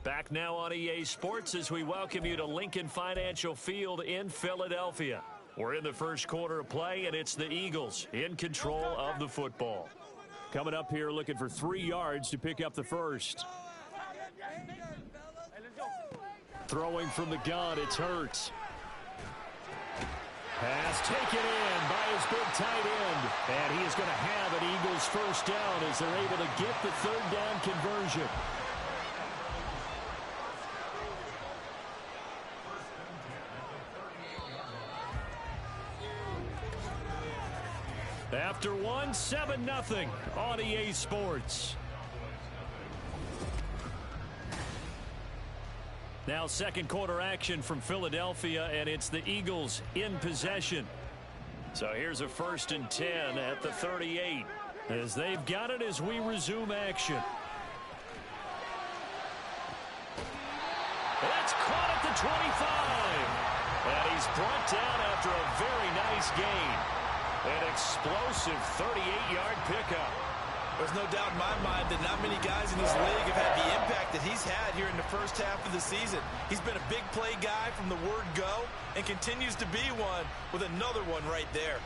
Back now on EA Sports as we welcome you to Lincoln Financial Field in Philadelphia. We're in the first quarter of play, and it's the Eagles in control of the football. Coming up here looking for 3 yards to pick up the first. Throwing from the gun, it's Hurts. Pass taken in by his big tight end. And he is going to have an Eagles first down as they're able to get the third down conversion. After 7-0 on EA Sports. Now second quarter action from Philadelphia, and it's the Eagles in possession. So here's a 1st and 10 at the 38 as they've got it as we resume action. It's caught at the 25. And he's brought down after a very nice gain. An explosive 38-yard pickup. There's no doubt in my mind that not many guys in this league have had the impact that he's had here in the first half of the season. He's been a big play guy from the word go and continues to be one with another one right there.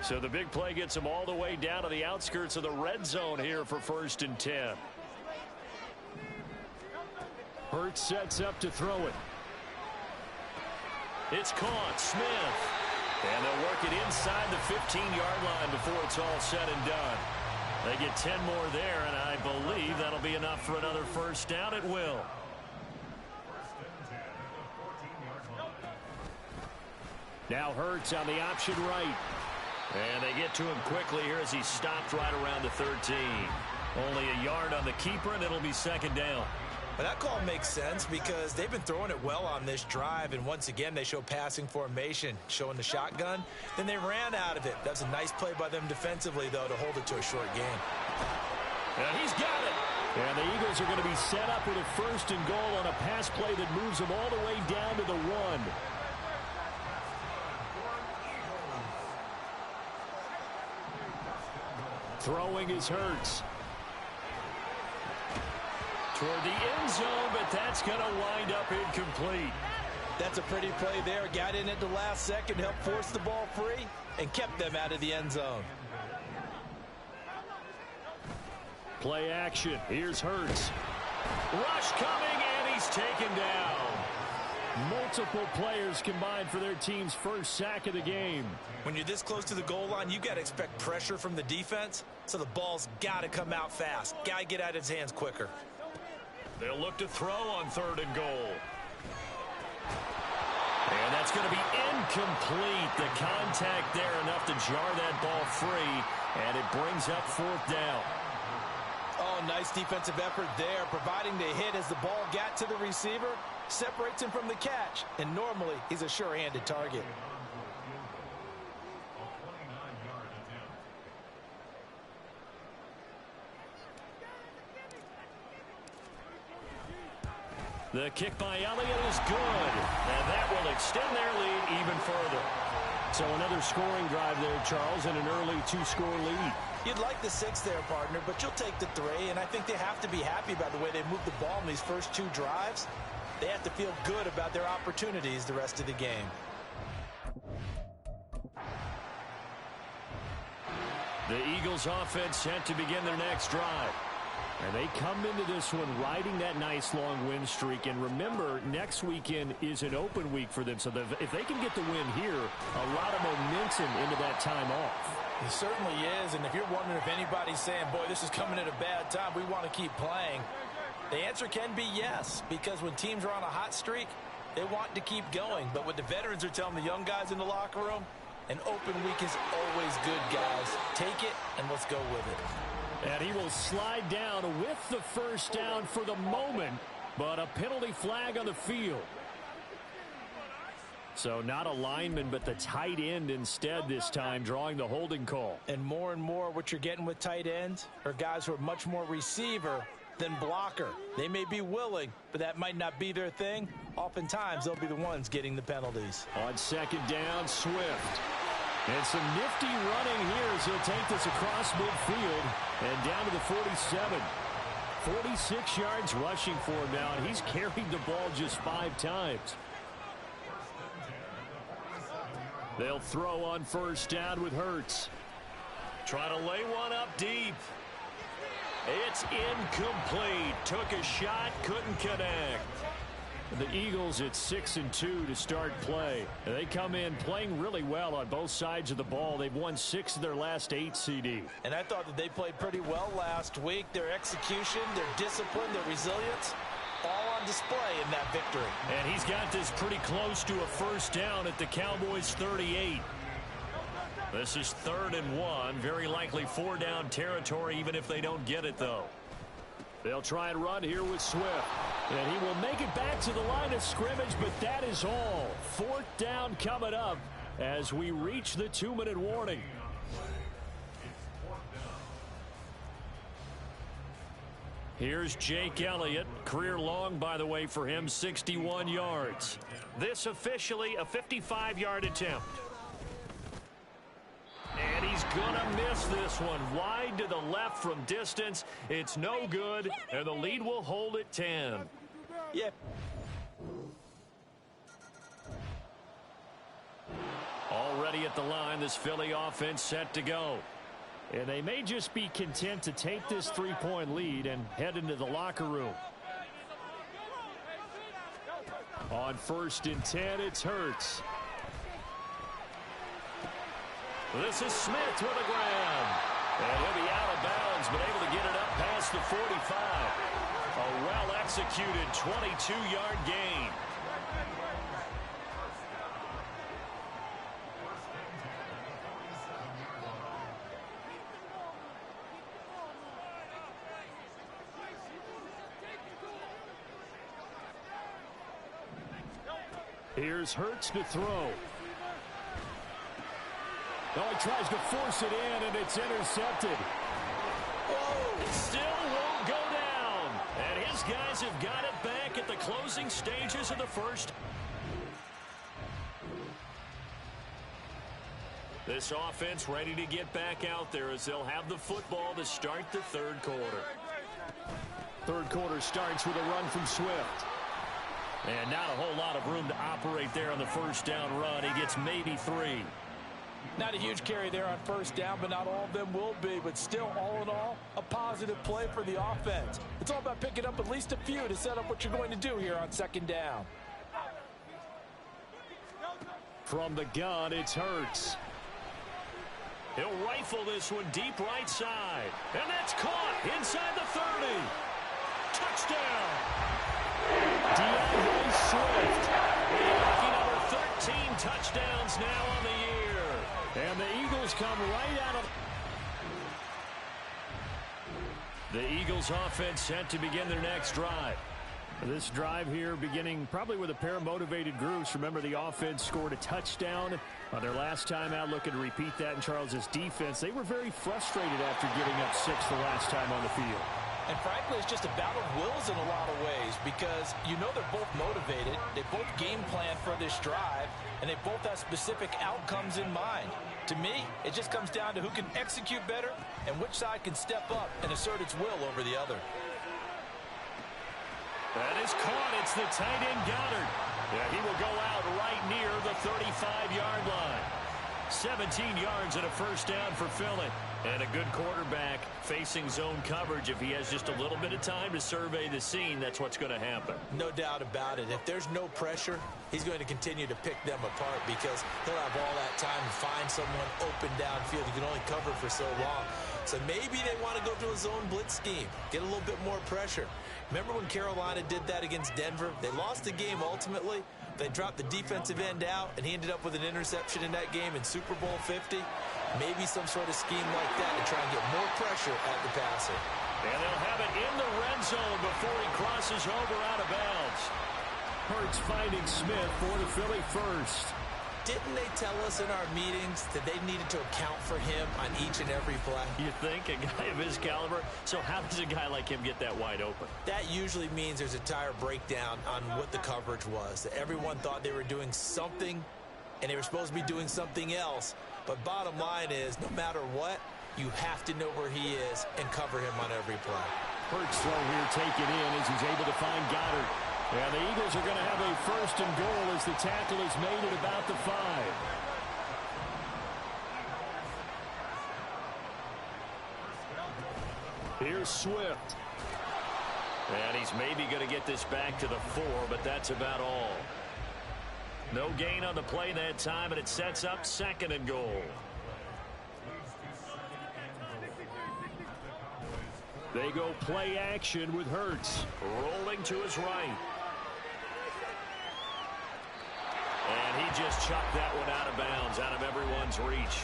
So the big play gets him all the way down to the outskirts of the red zone here for 1st and 10. Hurts sets up to throw it. It's caught. Smith. And they'll work it inside the 15-yard line before it's all said and done. They get 10 more there, and I believe that'll be enough for another first down. It will. Now Hurts on the option right. And they get to him quickly here as he stopped right around the 13. Only a yard on the keeper, and it'll be 2nd down. But that call makes sense because they've been throwing it well on this drive, and once again they show passing formation, showing the shotgun. Then they ran out of it. That's a nice play by them defensively, though, to hold it to a short gain. And he's got it. And the Eagles are going to be set up with a 1st and goal on a pass play that moves them all the way down to the 1. Throwing is Hurts. Toward the end zone, but that's going to wind up incomplete. That's a pretty play there. Got in at the last second, helped force the ball free, and kept them out of the end zone. Play action. Here's Hurts. Rush coming, and he's taken down. Multiple players combined for their team's first sack of the game. When you're this close to the goal line, you got to expect pressure from the defense, so the ball's got to come out fast. Got to get out of his hands quicker. They'll look to throw on 3rd and goal. And that's going to be incomplete. The contact there enough to jar that ball free, and it brings up 4th down. Oh, nice defensive effort there, providing the hit as the ball got to the receiver, separates him from the catch, and normally he's a sure-handed target. The kick by Elliott is good, and that will extend their lead even further. So another scoring drive there, Charles, and an early 2-score lead. You'd like the 6 there, partner, but you'll take the 3, and I think they have to be happy about the way they moved the ball in these first 2 drives. They have to feel good about their opportunities the rest of the game. The Eagles offense set to begin their next drive. And they come into this one riding that nice long win streak. And remember, next weekend is an open week for them. So if they can get the win here, a lot of momentum into that time off. It certainly is. And if you're wondering if anybody's saying, boy, this is coming at a bad time, we want to keep playing, the answer can be yes. Because when teams are on a hot streak, they want to keep going. But what the veterans are telling the young guys in the locker room, an open week is always good, guys. Take it, and let's go with it. And he will slide down with the first down for the moment, but a penalty flag on the field. So not a lineman, but the tight end instead this time, drawing the holding call. And more what you're getting with tight ends are guys who are much more receiver than blocker. They may be willing, but that might not be their thing. Oftentimes, they'll be the ones getting the penalties. On 2nd down, Swift. And some nifty running here as he'll take this across midfield and down to the 47. 46 yards rushing for him now, and he's carried the ball just 5 times. They'll throw on first down with Hurts. Trying to lay one up deep. It's incomplete. Took a shot, couldn't connect. The Eagles at 6-2 to start play. They come in playing really well on both sides of the ball. They've won 6 of their last 8, CD. And I thought that they played pretty well last week. Their execution, their discipline, their resilience, all on display in that victory. And he's got this pretty close to a first down at the Cowboys' 38. This is 3rd and 1. Very likely 4-down territory, even if they don't get it, though. They'll try and run here with Swift. And he will make it back to the line of scrimmage, but that is all. 4th down coming up as we reach the 2-minute warning. Here's Jake Elliott. Career long, by the way, for him, 61 yards. This officially a 55-yard attempt. And he's going to miss this one. Wide to the left from distance. It's no good, and the lead will hold at 10. Yeah. Already at the line, this Philly offense set to go. And they may just be content to take this 3-point lead and head into the locker room. On 1st and 10, it's Hurts. This is Smith with a grab. And he'll be out of bounds, but able to get it up past the 45. A well-executed 22-yard gain. Here's Hurts to throw. Oh, he tries to force it in, and it's intercepted. Whoa, it still won't go down. And his guys have got it back at the closing stages of the first. This offense ready to get back out there as they'll have the football to start the 3rd quarter. 3rd quarter starts with a run from Swift. And not a whole lot of room to operate there on the first down run. He gets maybe 3. Not a huge carry there on first down, but not all of them will be. But still, all in all, a positive play for the offense. It's all about picking up at least a few to set up what you're going to do here on 2nd down. From the gun, it's Hurts. He'll rifle this one deep right side. And that's caught inside the 30. Touchdown. DeAndre Swift. Lucky number 13 touchdowns now on the year. And the Eagles come right out of... The Eagles offense set to begin their next drive. This drive here beginning probably with a pair of motivated groups. Remember, the offense scored a touchdown on their last time out, looking to repeat that in Charles's defense. They were very frustrated after giving up 6 the last time on the field. And frankly, it's just a battle of wills in a lot of ways because you know they're both motivated. They both game plan for this drive, and they both have specific outcomes in mind. To me, it just comes down to who can execute better and which side can step up and assert its will over the other. That is caught. It's the tight end Goddard. Yeah, he will go out right near the 35-yard line. 17 yards and a first down for Philly. And a good quarterback facing zone coverage. If he has just a little bit of time to survey the scene, that's what's going to happen. No doubt about it. If there's no pressure, he's going to continue to pick them apart because he'll have all that time to find someone open downfield. He can only cover for so long. So maybe they want to go to a zone blitz scheme, get a little bit more pressure. Remember when Carolina did that against Denver? They lost the game ultimately. They dropped the defensive end out, and he ended up with an interception in that game in Super Bowl 50. Maybe some sort of scheme like that to try and get more pressure at the passer. And they'll have it in the red zone before he crosses over out of bounds. Hurts finding Smith for the Philly first. Didn't they tell us in our meetings that they needed to account for him on each and every play? You think? A guy of his caliber? So how does a guy like him get that wide open? That usually means there's a tire breakdown on what the coverage was. Everyone thought they were doing something, and they were supposed to be doing something else. But bottom line is, no matter what, you have to know where he is and cover him on every play. Hurts throw here taken in as he's able to find Goddard. And the Eagles are going to have a 1st and goal as the tackle is made at about the 5. Here's Swift. And he's maybe going to get this back to the 4, but that's about all. No gain on the play that time, and it sets up 2nd and goal. They go play action with Hurts. Rolling to his right. And he just chucked that one out of bounds, out of everyone's reach.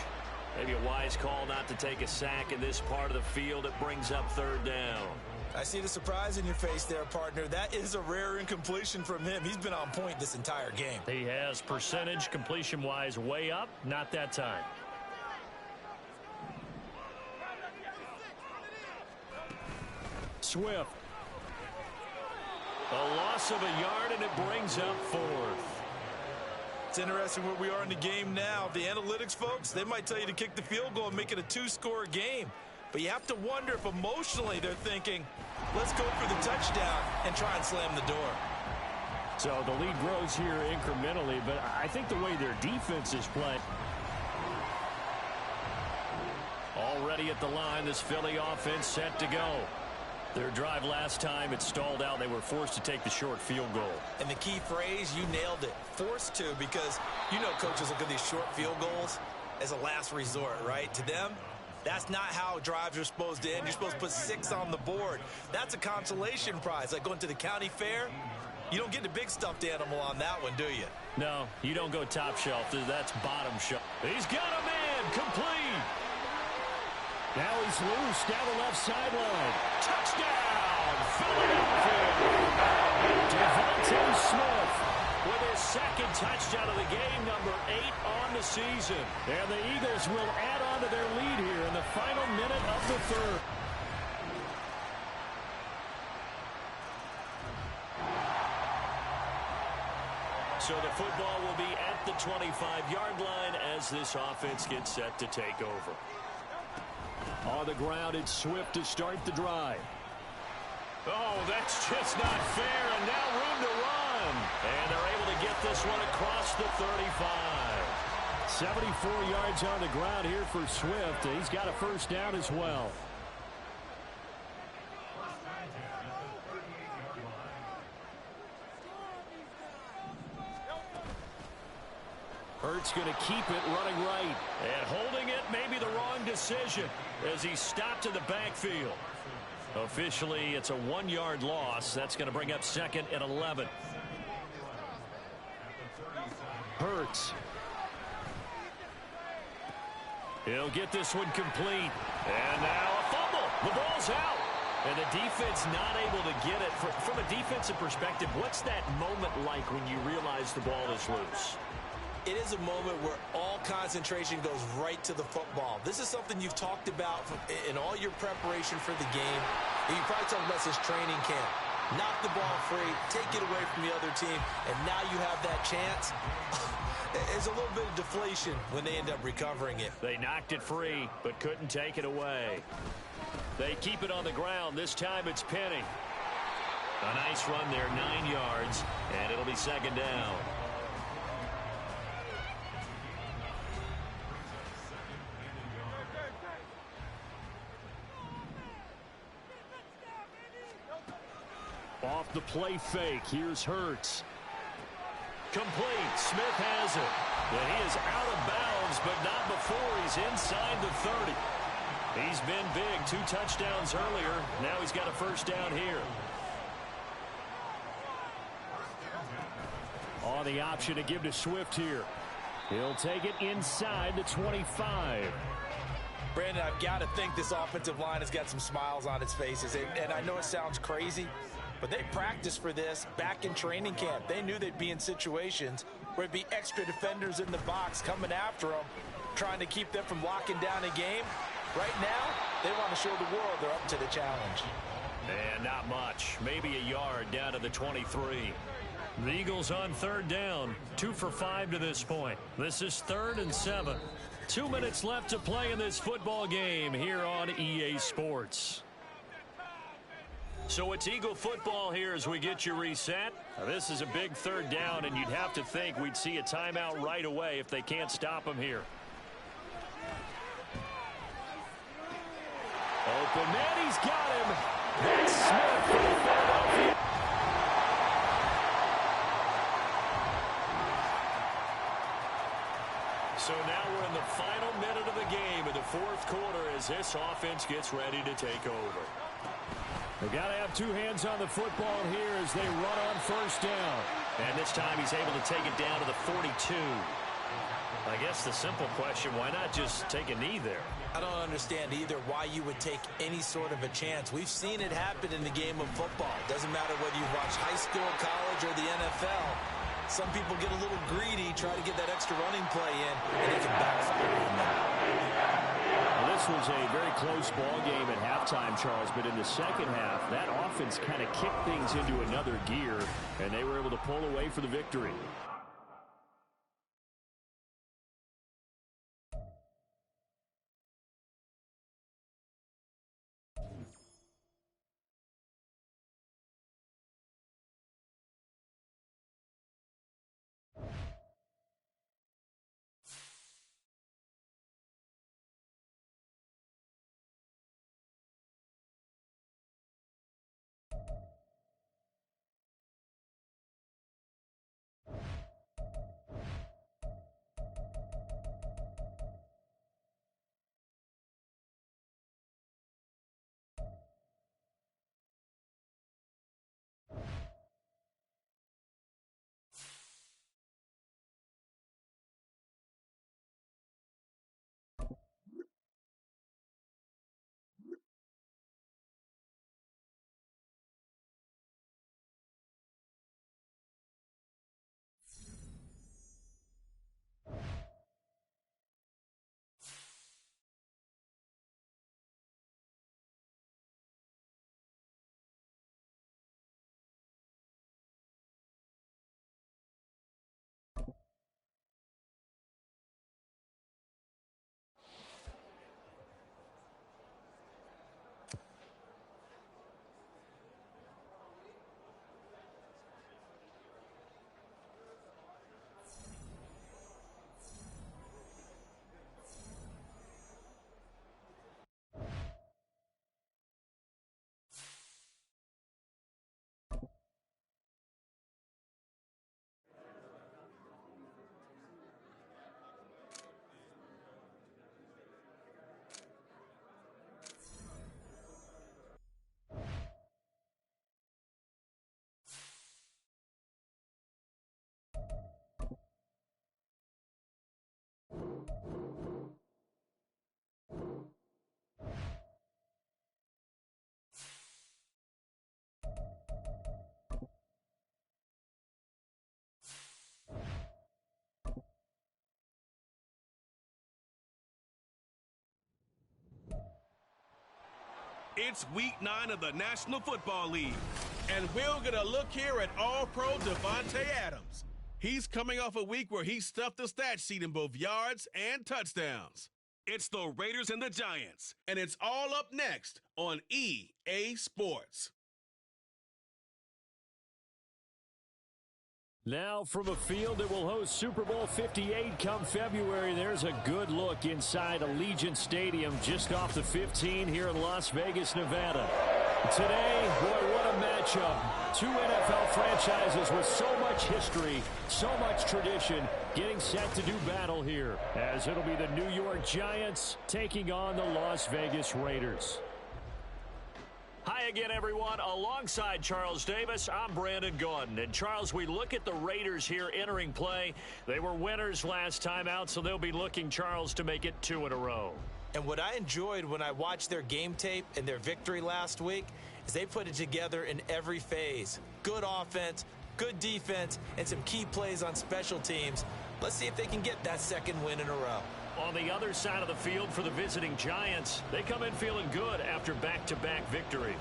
Maybe a wise call not to take a sack in this part of the field. It brings up 3rd down. I see the surprise in your face there, partner. That is a rare incompletion from him. He's been on point this entire game. He has percentage completion-wise way up. Not that time. Swift. A loss of a yard, and it brings up 4th. It's interesting where we are in the game now. The analytics folks, they might tell you to kick the field goal and make it a 2-score game. But you have to wonder if emotionally they're thinking, let's go for the touchdown and try and slam the door. So the lead grows here incrementally, but I think the way their defense is playing. Already at the line, this Philly offense set to go. Their drive last time, it stalled out. They were forced to take the short field goal. And the key phrase, you nailed it. Forced to, because you know coaches look at these short field goals as a last resort, right? To them, that's not how drives are supposed to end. You're supposed to put 6 on the board. That's a consolation prize. Like going to the county fair, you don't get the big stuffed animal on that one, do you? No, you don't go top shelf. That's bottom shelf. He's got a man. Complete. Now he's loose down the left sideline. Touchdown, Philadelphia. Devontae Smith with his 2nd touchdown of the game, number 8 on the season. And the Eagles will add on to their lead here in the final minute of the 3rd. So the football will be at the 25-yard line as this offense gets set to take over. On the ground, it's Swift to start the drive. Oh, that's just not fair, and now room to run. And they're able to get this one across the 35. 74 yards on the ground here for Swift. He's got a 1st down as well. Hurts going to keep it running right. And holding it may be the wrong decision as he stopped in the backfield. Officially, it's a 1-yard loss. That's going to bring up 2nd and 11. Hurts. He'll get this one complete. And now a fumble. The ball's out. And the defense not able to get it. From a defensive perspective, what's that moment like when you realize the ball is loose? It is a moment where all concentration goes right to the football. This is something you've talked about in all your preparation for the game. You probably talked about since training camp. Knock the ball free, take it away from the other team, and now you have that chance. There's a little bit of deflation when they end up recovering it. They knocked it free, but couldn't take it away. They keep it on the ground. This time it's Penny. A nice run there, 9 yards, and it'll be 2nd down. Off the play fake, here's Hurts. Complete. Smith has it. And he is out of bounds, but not before he's inside the 30. He's been big. 2 touchdowns earlier. Now he's got a 1st down here. On the option to give to Swift here. He'll take it inside the 25. Brandon, I've got to think this offensive line has got some smiles on its faces. And I know it sounds crazy, but they practiced for this back in training camp. They knew they'd be in situations where it'd be extra defenders in the box coming after them, trying to keep them from locking down a game. Right now, they want to show the world they're up to the challenge. And not much. Maybe a yard down to the 23. The Eagles on 3rd down. 2 for 5 to this point. This is 3rd and 7. 2 minutes left to play in this football game here on EA Sports. So it's Eagle football here as we get you reset. Now, this is a big third down, and you'd have to think we'd see a timeout right away if they can't stop him here. Open man, he's got him. That's Smith for the Philadelphia. So now we're in the final minute of the game in the fourth quarter as this offense gets ready to take over. They've got to have two hands on the football here as they run on first down. And this time he's able to take it down to the 42. I guess the simple question, why not just take a knee there? I don't understand either why you would take any sort of a chance. We've seen it happen in the game of football. Doesn't matter whether you watch high school, college, or the NFL. Some people get a little greedy, try to get that extra running play in, and it can backfire on them. Well, this was a very close ball game at halftime, Charles, but in the second half, that offense kind of kicked things into another gear, and they were able to pull away for the victory. It's week 9 of the National Football League, and we're going to look here at All-Pro Devontae Adams. He's coming off a week where he stuffed the stat sheet in both yards and touchdowns. It's the Raiders and the Giants, and it's all up next on EA Sports. Now from a field that will host Super Bowl 58 come February, there's a good look inside Allegiant Stadium just off the 15 here in Las Vegas, Nevada. Today, boy, what a matchup. Two NFL franchises with so much history, so much tradition, getting set to do battle here, as it'll be the New York Giants taking on the Las Vegas Raiders. Hi again, everyone. Alongside Charles Davis, I'm Brandon Gaudin. And, Charles, we look at the Raiders here entering play. They were winners last time out, so they'll be looking, Charles, to make it 2 in a row. And what I enjoyed when I watched their game tape and their victory last week is they put it together in every phase. Good offense, good defense, and some key plays on special teams. Let's see if they can get that second win in a row. On the other side of the field for the visiting Giants, they come in feeling good after back-to-back victories.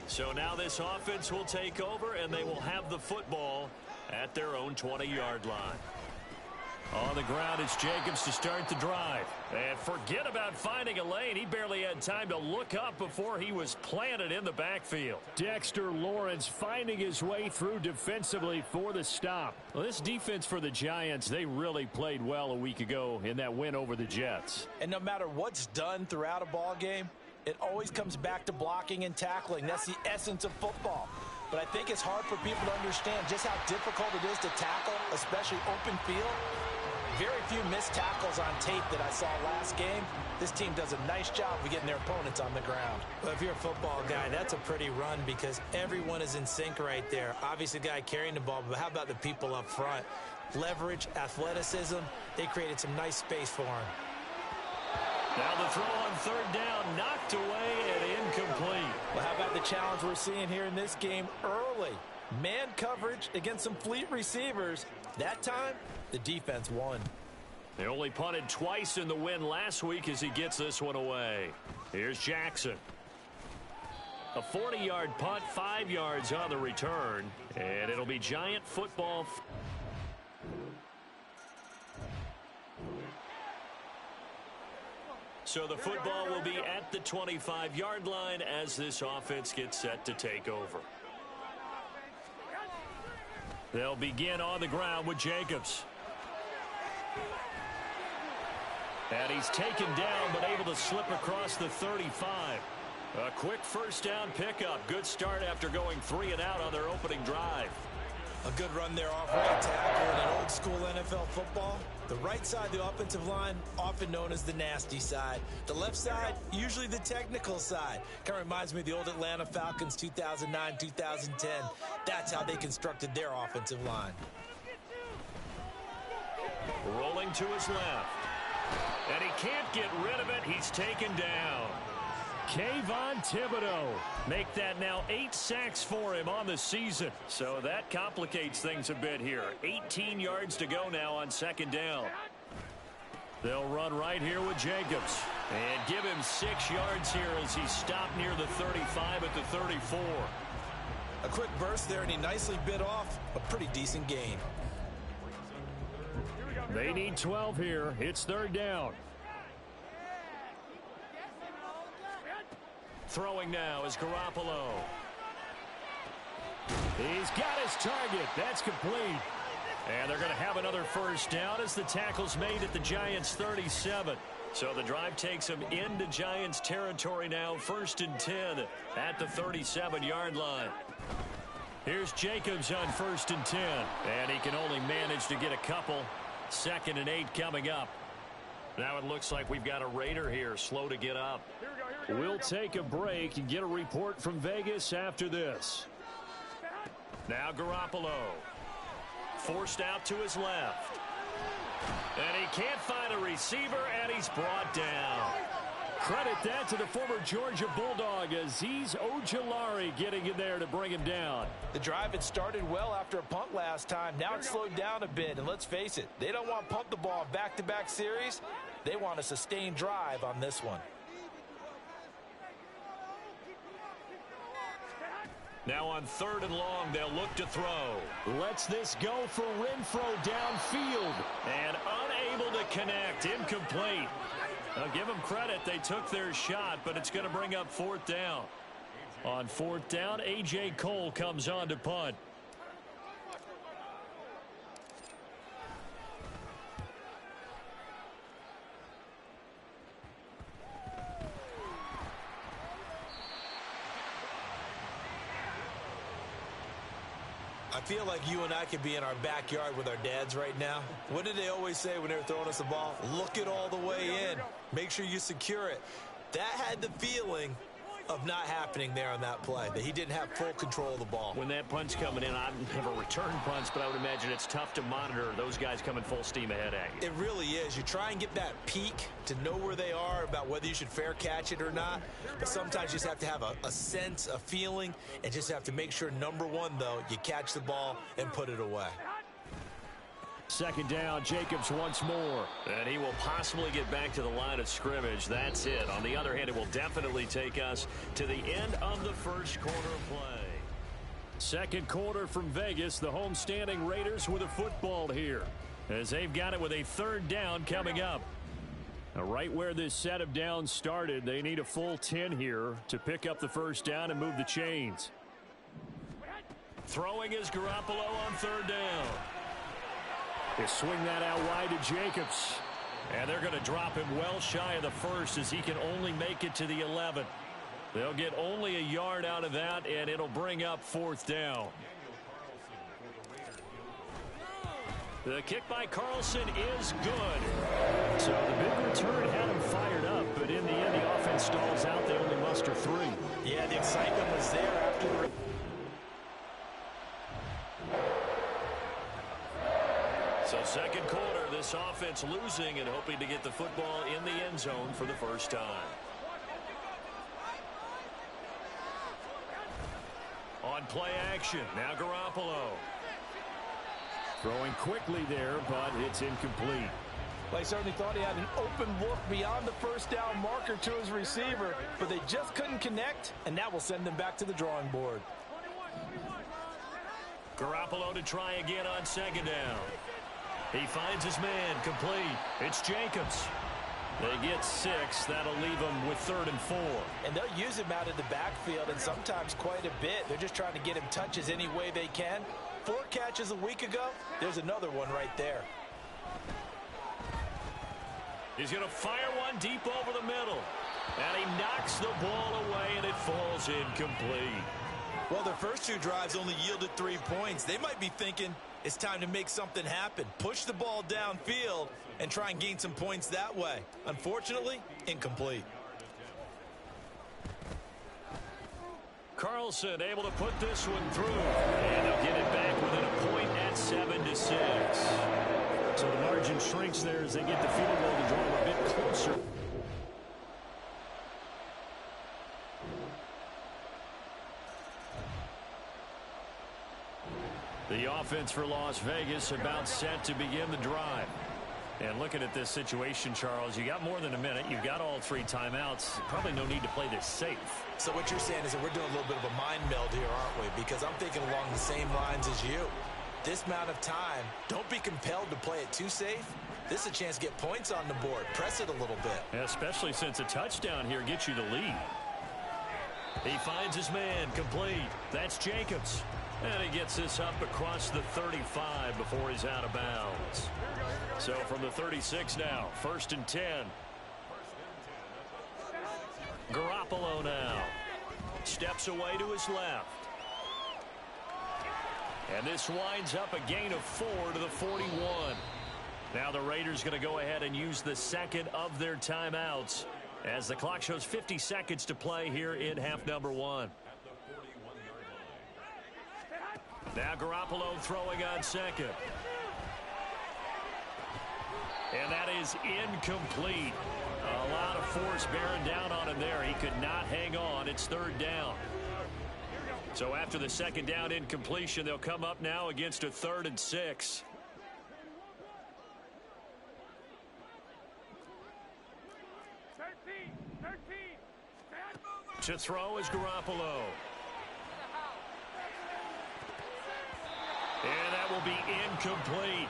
So now this offense will take over, and they will have the football at their own 20-yard line. On the ground, it's Jacobs to start the drive. And forget about finding a lane. He barely had time to look up before he was planted in the backfield. Dexter Lawrence finding his way through defensively for the stop. Well, this defense for the Giants, they really played well a week ago in that win over the Jets. And no matter what's done throughout a ball game, it always comes back to blocking and tackling. That's the essence of football. But I think it's hard for people to understand just how difficult it is to tackle, especially open field. Very few missed tackles on tape that I saw last game. This team does a nice job of getting their opponents on the ground. Well, if you're a football guy, that's a pretty run because everyone is in sync right there. Obviously, the guy carrying the ball, but how about the people up front? Leverage, athleticism, they created some nice space for him. Now the throw on third down, knocked away and incomplete. Well, how about the challenge we're seeing here in this game early? Man coverage against some fleet receivers. That time, the defense won. They only punted twice in the win last week as he gets this one away. Here's Jackson. A 40-yard punt, 5 yards on the return, and it'll be Giant football. So the football will be at the 25-yard line as this offense gets set to take over. They'll begin on the ground with Jacobs. And he's taken down but able to slip across the 35. A quick first down pickup. Good start after going 3 and out on their opening drive. A good run there off right tackle in an old school NFL football. The right side of the offensive line, often known as the nasty side. The left side, usually the technical side. Kind of reminds me of the old Atlanta Falcons 2009, 2010. That's how they constructed their offensive line. Rolling to his left. And he can't get rid of it. He's taken down. Kayvon Thibodeau. Make that now 8 sacks for him on the season. So that complicates things a bit here. 18 yards to go now on second down. They'll run right here with Jacobs. And give him 6 yards here as he stopped near the 35 at the 34. A quick burst there, and he nicely bit off a pretty decent gain. They need 12 here. It's third down. Throwing now is Garoppolo. He's got his target. That's complete. And they're going to have another first down as the tackle's made at the Giants' 37. So the drive takes them into Giants territory now. 1st and 10 at the 37-yard line. Here's Jacobs on 1st and 10. And he can only manage to get a couple. 2nd and 8 coming up. Now it looks like we've got a Raider here, slow to get up. We'll take a break and get a report from Vegas after this. Now Garoppolo. Forced out to his left. And he can't find a receiver, and he's brought down. Credit that to the former Georgia Bulldog, Azeez Ojulari getting in there to bring him down. The drive had started well after a punt last time. Now it's slowed down a bit, and let's face it, they don't want to punt the ball in back-to-back series. They want a sustained drive on this one. Now on 3rd and long, they'll look to throw. Lets this go for Renfro downfield. And unable to connect. Incomplete. I'll give them credit. They took their shot, but it's going to bring up 4th down. On 4th down, A.J. Cole comes on to punt. I feel like you and I could be in our backyard with our dads right now. What did they always say when they were throwing us the ball? Look it all the way in. Make sure you secure it. That had the feeling of not happening there on that play, that he didn't have full control of the ball. When that punch coming in, I never return punts, but I would imagine it's tough to monitor those guys coming full steam ahead at you. It really is. You try and get that peek to know where they are, about whether you should fair catch it or not. But sometimes you just have to have a sense, a feeling, and just have to make sure, number one, though, you catch the ball and put it away. Second down, Jacobs once more. And he will possibly get back to the line of scrimmage. That's it. On the other hand, it will definitely take us to the end of the first quarter play. Second quarter from Vegas. The homestanding Raiders with a football here, as they've got it with a third down coming up. Now, right where this set of downs started, they need a full 10 here to pick up the first down and move the chains. Throwing is Garoppolo on third down. They swing that out wide to Jacobs. And they're going to drop him well shy of the first, as he can only make it to the 11. They'll get only a yard out of that, and it'll bring up fourth down. The kick by Carlson is good. So the big return had him fired up, but in the end, the offense stalls out. They only muster 3. Yeah, the excitement was there after the... So second quarter, this offense losing and hoping to get the football in the end zone for the first time. On play action, now Garoppolo. Throwing quickly there, but it's incomplete. Well, he certainly thought he had an open look beyond the first down marker to his receiver, but they just couldn't connect, and that will send them back to the drawing board. Garoppolo to try again on second down. He finds his man, complete. It's Jacobs. They get 6. That'll leave them with 3rd and 4. And they'll use him out of the backfield, and sometimes quite a bit. They're just trying to get him touches any way they can. 4 catches a week ago. There's another one right there. He's going to fire one deep over the middle. And he knocks the ball away, and it falls incomplete. Well, their first 2 drives only yielded 3 points. They might be thinking it's time to make something happen. Push the ball downfield and try and gain some points that way. Unfortunately, incomplete. Carlson able to put this one through. And they'll get it back within a point at 7-6. So the margin shrinks there as they get the field goal to draw them a bit closer. The offense for Las Vegas about set to begin the drive. And looking at this situation, Charles, you got more than a minute. You've got all 3 timeouts. Probably no need to play this safe. So what you're saying is that we're doing a little bit of a mind meld here, aren't we? Because I'm thinking along the same lines as you. This amount of time, don't be compelled to play it too safe. This is a chance to get points on the board. Press it a little bit. Yeah, especially since a touchdown here gets you the lead. He finds his man, complete. That's Jacobs. And he gets this up across the 35 before he's out of bounds. So from the 36 now, 1st and 10. Garoppolo now. Steps away to his left. And this winds up a gain of 4 to the 41. Now the Raiders going to go ahead and use the second of their timeouts, as the clock shows 50 seconds to play here in half number 1. Now Garoppolo throwing on second. And that is incomplete. A lot of force bearing down on him there. He could not hang on. It's 3rd down. So after the second down incompletion, they'll come up now against a 3rd and 6. To throw is Garoppolo. And that will be incomplete.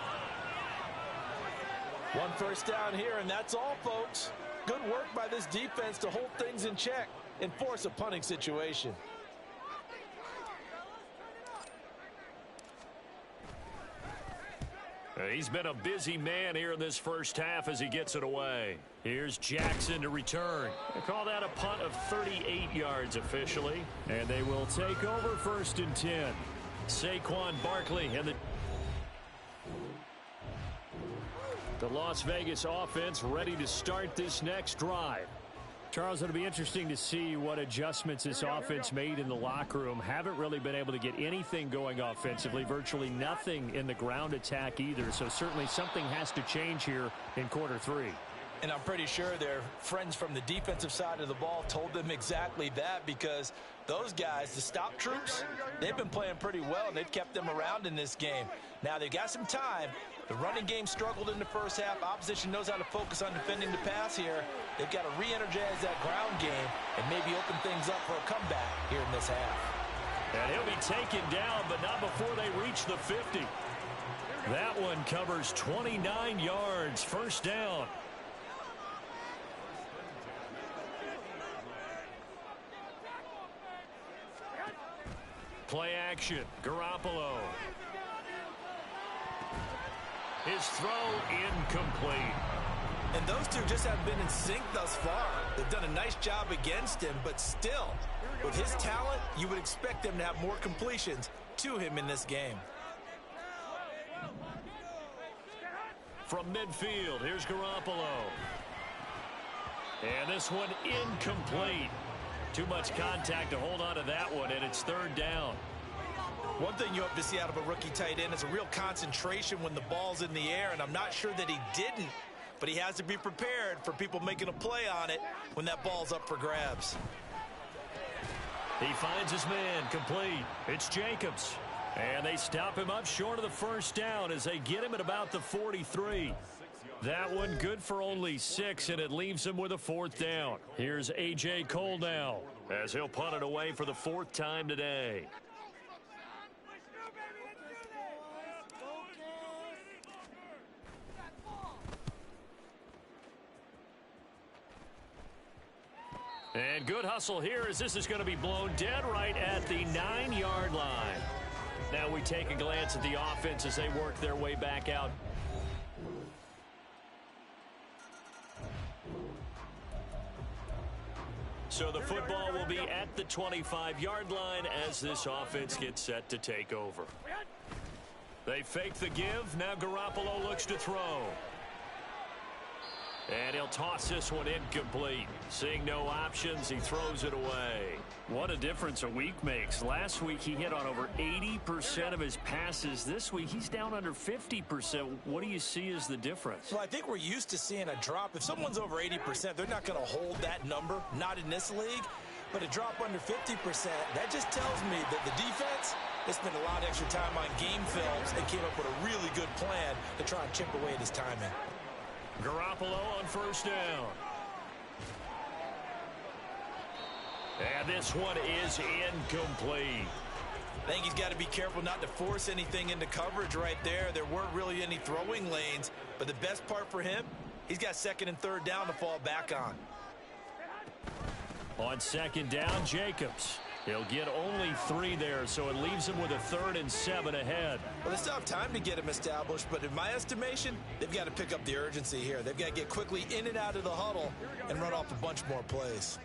1 first down here, and that's all, folks. Good work by this defense to hold things in check and force a punting situation. He's been a busy man here in this first half as he gets it away. Here's Jackson to return. They call that a punt of 38 yards officially. And they will take over 1st and 10. Saquon Barkley and the Las Vegas offense ready to start this next drive. Charles, it'll be interesting to see what adjustments this offense made in the locker room. Haven't really been able to get anything going offensively, virtually nothing in the ground attack either. So certainly something has to change here in quarter 3. And I'm pretty sure their friends from the defensive side of the ball told them exactly that, because those guys, the stop troops, they've been playing pretty well, and they've kept them around in this game. Now, they've got some time, The running game struggled in the first half. Opposition knows how to focus on defending the pass here. They've got to re-energize that ground game and maybe open things up for a comeback here in this half. And he'll be taken down, but not before they reach the 50. That one covers 29 yards, first down. Play action, Garoppolo. His throw incomplete. And those two just haven't been in sync thus far. They've done a nice job against him, but still, with his talent, you would expect them to have more completions to him in this game. From midfield, here's Garoppolo. And this one incomplete. Too much contact to hold on to that one, and it's third down. One thing you hope to see out of a rookie tight end is a real concentration when the ball's in the air, and I'm not sure that he didn't, but he has to be prepared for people making a play on it when that ball's up for grabs. He finds his man, complete. It's Jacobs. And they stop him up short of the first down as they get him at about the 43. That one good for only 6, and it leaves him with a fourth down. Here's A.J. Cole now as he'll punt it away for the 4th time today. And good hustle here as this is going to be blown dead right at the 9-yard line. Now we take a glance at the offense as they work their way back out. So the football will be at the 25-yard line as this offense gets set to take over. They fake the give. Now Garoppolo looks to throw. And he'll toss this one incomplete. Seeing no options, he throws it away. What a difference a week makes. Last week, he hit on over 80% of his passes. This week, he's down under 50%. What do you see as the difference? Well, I think we're used to seeing a drop. If someone's over 80%, they're not going to hold that number, not in this league. But a drop under 50%, that just tells me that the defense has spent a lot of extra time on game films and came up with a really good plan to try and chip away at his timing. Garoppolo on first down. And this one is incomplete. I think he's got to be careful not to force anything into coverage right there. There weren't really any throwing lanes, but the best part for him, he's got 2nd and 3rd down to fall back on. On 2nd down, Jacobs. He'll get only 3 there, so it leaves him with a 3rd and 7 ahead. Well, they still have time to get him established, but in my estimation, they've got to pick up the urgency here. They've got to get quickly in and out of the huddle and run off a bunch more plays.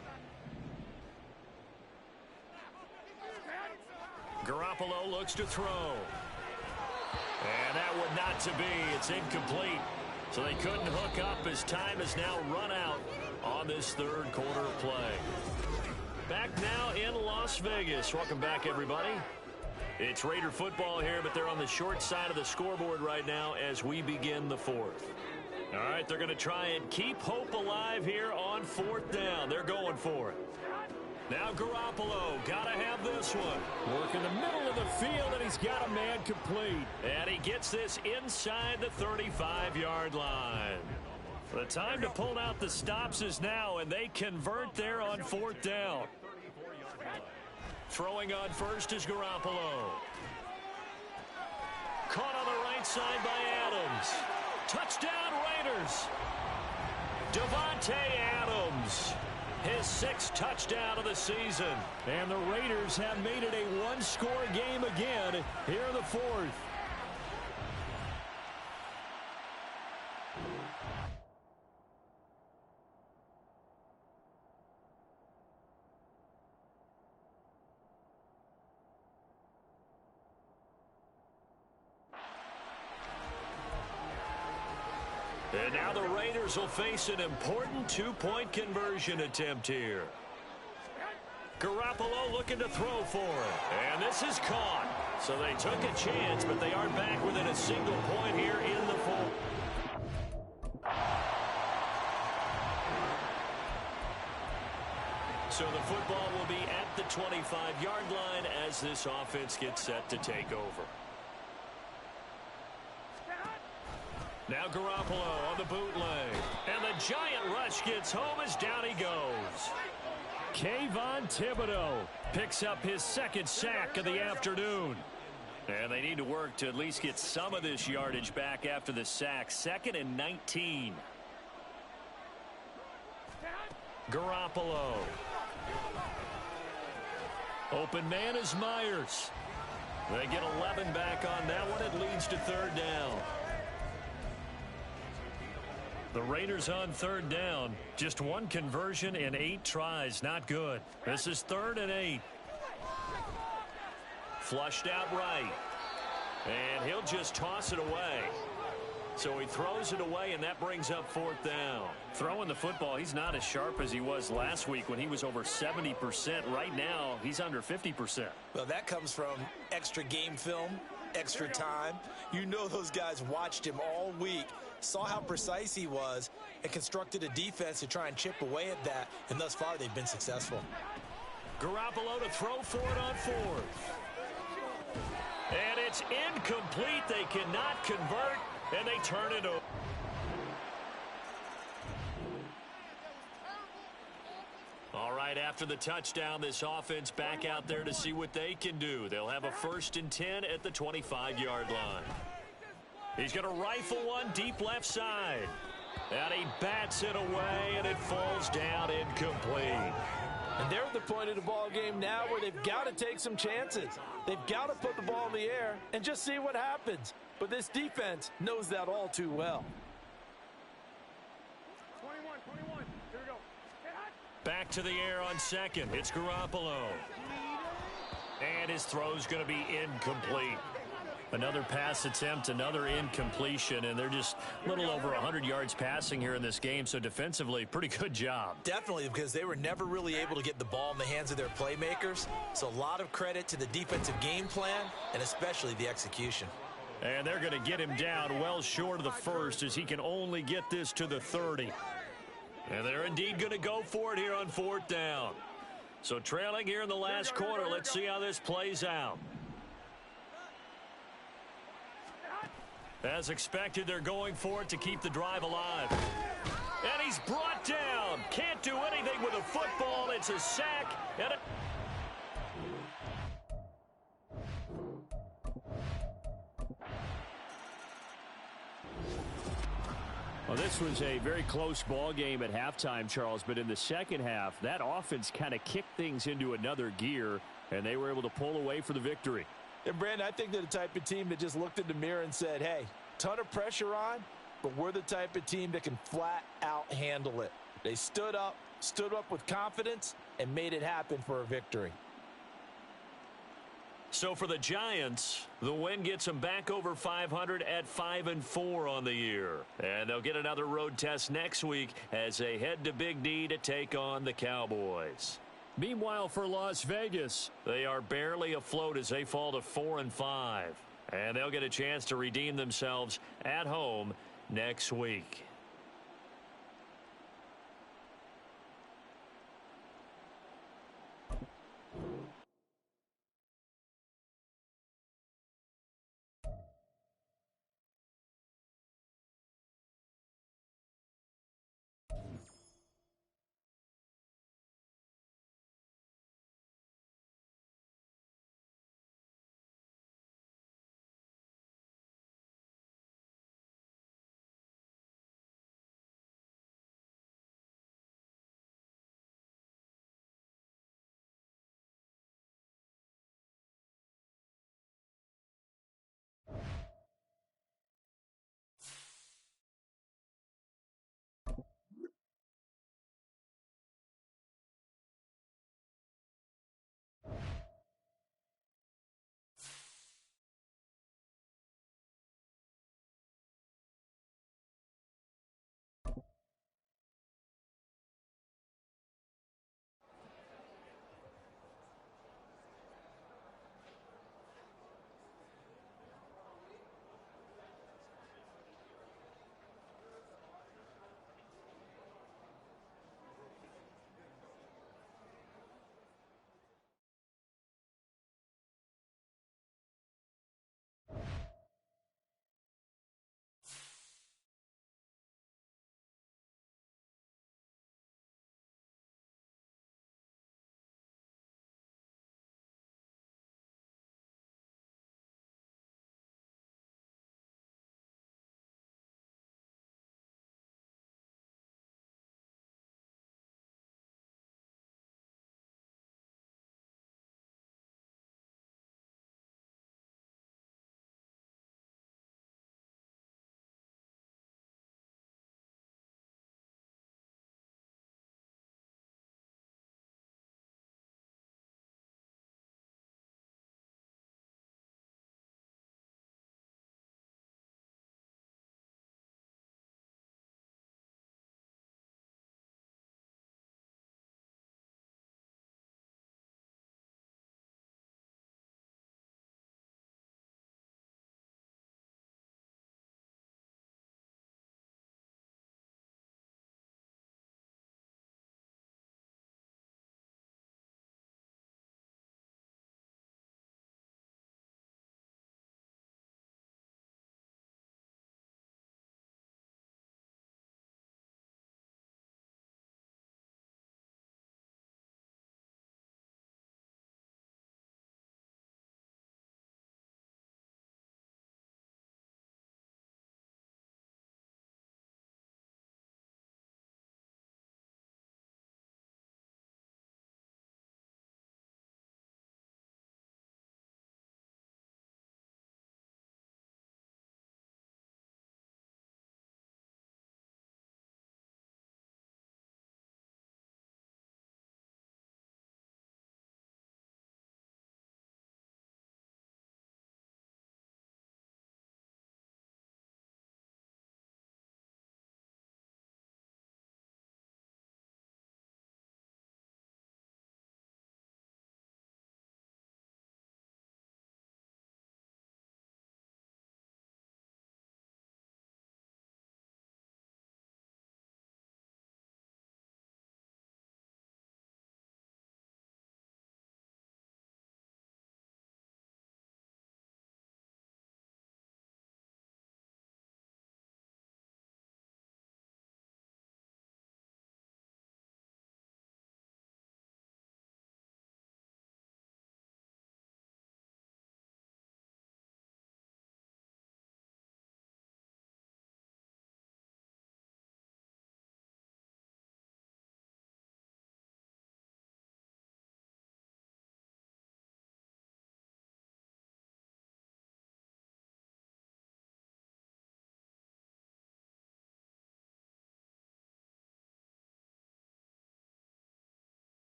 Garoppolo looks to throw. And that one not to be. It's incomplete. So they couldn't hook up as time has now run out on this 3rd quarter of play. Back now in Las Vegas. Welcome back, everybody. It's Raider football here, but they're on the short side of the scoreboard right now as we begin the 4th. All right, they're going to try and keep hope alive here on 4th down. They're going for it. Now Garoppolo, got to have this one. Work in the middle of the field, and he's got a man complete. And he gets this inside the 35-yard line. The time to pull out the stops is now, and they convert there on 4th down. Throwing on first is Garoppolo. Caught on the right side by Adams. Touchdown Raiders. Davante Adams. His 6th touchdown of the season. And the Raiders have made it a one-score game again here in the 4th. And now the Raiders will face an important 2-point conversion attempt here. Garoppolo looking to throw for it. And this is caught. So they took a chance, but they are back within a single point here in the 4th. So the football will be at the 25-yard line as this offense gets set to take over. Now Garoppolo on the bootleg. And the giant rush gets home as down he goes. Kayvon Thibodeau picks up his second sack of the afternoon. And they need to work to at least get some of this yardage back after the sack. 2nd and 19. Garoppolo. Open man is Myers. They get 11 back on that one. It leads to 3rd down. The Raiders on 3rd down. Just 1 conversion in 8 tries. Not good. This is 3rd and 8. Flushed out right. And he'll just toss it away. So he throws it away, and that brings up 4th down. Throwing the football, he's not as sharp as he was last week when he was over 70%. Right now, he's under 50%. Well, that comes from extra game film, extra time. You know those guys watched him all week, saw how precise he was, and constructed a defense to try and chip away at that. And thus far, they've been successful. Garoppolo to throw for it on 4th. And it's incomplete. They cannot convert, and they turn it over. All right, after the touchdown, this offense back out there to see what they can do. They'll have a 1st and 10 at the 25-yard line. He's going to rifle one deep left side. And he bats it away, and it falls down incomplete. And they're at the point of the ball game now where they've got to take some chances. They've got to put the ball in the air and just see what happens. But this defense knows that all too well. 21. Here we go. Back to the air on 2nd. It's Garoppolo. And his throw's going to be incomplete. Another pass attempt, another incompletion, and they're just a little over 100 yards passing here in this game, so defensively, pretty good job. Definitely, because they were never really able to get the ball in the hands of their playmakers. So a lot of credit to the defensive game plan, and especially the execution. And they're going to get him down well short of the 1st as he can only get this to the 30. And they're indeed going to go for it here on 4th down. So trailing here in the last quarter, let's see how this plays out. As expected, they're going for it to keep the drive alive. And he's brought down. Can't do anything with a football. It's a sack. And well, this was a very close ball game at halftime, Charles, but in the second half, that offense kind of kicked things into another gear, and they were able to pull away for the victory. And, Brandon, I think they're the type of team that just looked in the mirror and said, hey, ton of pressure on, but we're the type of team that can flat out handle it. They stood up with confidence, and made it happen for a victory. So for the Giants, the win gets them back over 500 at 5-4 on the year. And they'll get another road test next week as they head to Big D to take on the Cowboys. Meanwhile, for Las Vegas, they are barely afloat as they fall to 4-5. And they'll get a chance to redeem themselves at home next week.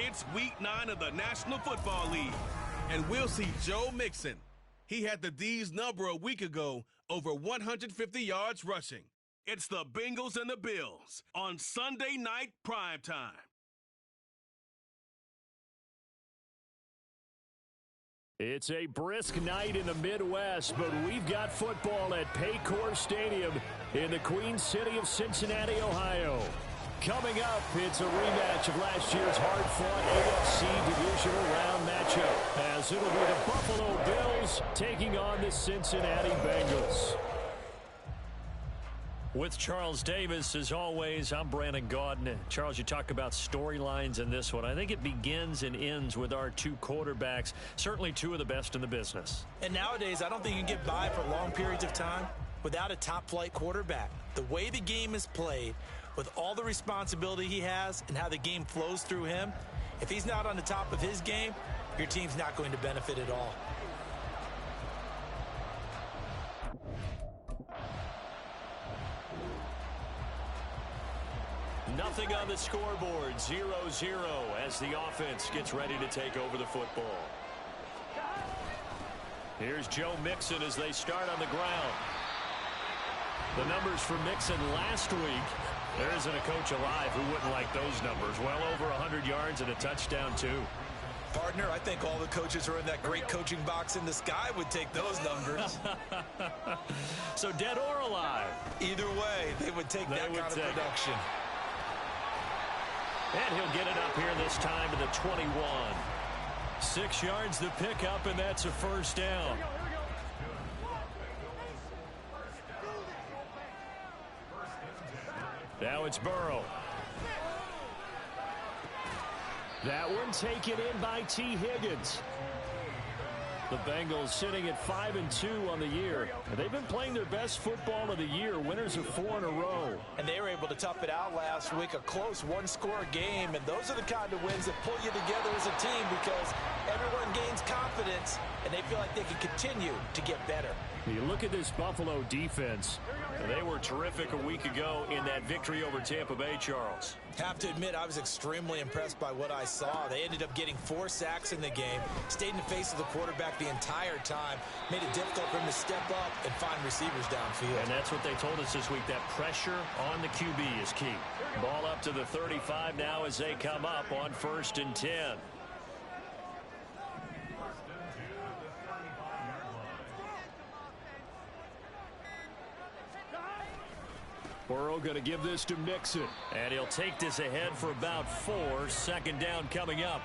It's week 9 of the National Football League, and we'll see Joe Mixon. He had the D's number a week ago, over 150 yards rushing. It's the Bengals and the Bills on Sunday night primetime. It's a brisk night in the Midwest, but we've got football at Paycor Stadium in the Queen City of Cincinnati, Ohio. Coming up, it's a rematch of last year's hard-fought AFC Divisional Round matchup, as it'll be the Buffalo Bills taking on the Cincinnati Bengals. With Charles Davis, as always, I'm Brandon Gaudin. Charles, you talk about storylines in this one. I think it begins and ends with our two quarterbacks, certainly two of the best in the business. And nowadays, I don't think you can get by for long periods of time without a top-flight quarterback. The way the game is played, with all the responsibility he has and how the game flows through him, if he's not on the top of his game, your team's not going to benefit at all. Nothing on the scoreboard, 0-0 as the offense gets ready to take over the football. Here's Joe Mixon as they start on the ground. The numbers for Mixon last week, there isn't a coach alive who wouldn't like those numbers. Well over 100 yards and a touchdown, too. Partner, I think all the coaches who are in that great coaching box in the sky would take those numbers. So dead or alive? Either way, they would take that kind of production. And he'll get it up here this time to the 21. 6 yards the pickup, and that's a first down. Now it's Burrow. That one taken in by T. Higgins. The Bengals sitting at 5-2 on the year. And they've been playing their best football of the year. Winners of 4 in a row. And they were able to tough it out last week. A close one-score game. And those are the kind of wins that pull you together as a team because everyone gains confidence and they feel like they can continue to get better. You look at this Buffalo defense. They were terrific a week ago in that victory over Tampa Bay, Charles. Have to admit, I was extremely impressed by what I saw. They ended up getting 4 sacks in the game, stayed in the face of the quarterback the entire time, made it difficult for him to step up and find receivers downfield. And that's what they told us this week, that pressure on the QB is key. Ball up to the 35 now as they come up on 1st and 10. Burrow going to give this to Mixon. And he'll take this ahead for about 4. 2nd down coming up.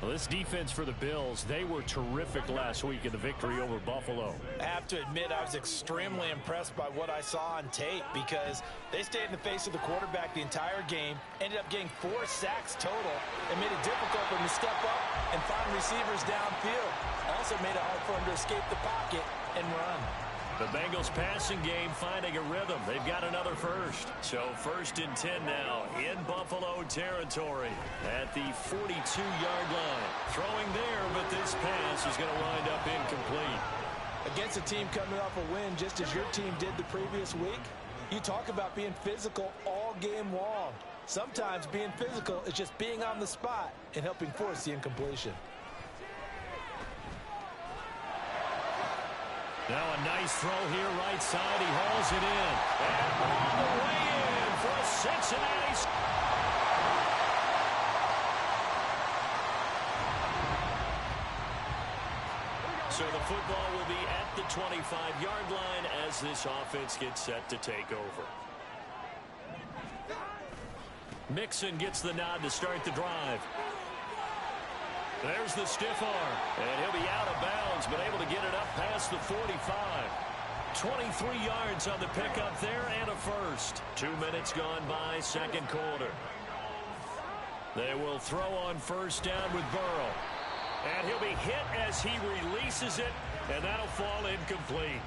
Well, this defense for the Bills, they were terrific last week in the victory over Buffalo. I have to admit, I was extremely impressed by what I saw on tape because they stayed in the face of the quarterback the entire game, ended up getting 4 sacks total, and made it difficult for him to step up and find receivers downfield. Also made it hard for him to escape the pocket and run. The Bengals passing game finding a rhythm. They've got another first. So 1st and 10 now in Buffalo territory at the 42-yard line. Throwing there, but this pass is going to wind up incomplete. Against a team coming off a win just as your team did the previous week, you talk about being physical all game long. Sometimes being physical is just being on the spot and helping force the incompletion. Now a nice throw here, right side. He hauls it in. And all the way in for a Cincinnati. So the football will be at the 25-yard line as this offense gets set to take over. Mixon gets the nod to start the drive. There's the stiff arm, and he'll be out of bounds, but able to get it up past the 45. 23 yards on the pickup there and a first. 2 minutes gone by, 2nd quarter. They will throw on 1st down with Burrow. And he'll be hit as he releases it, and that'll fall incomplete.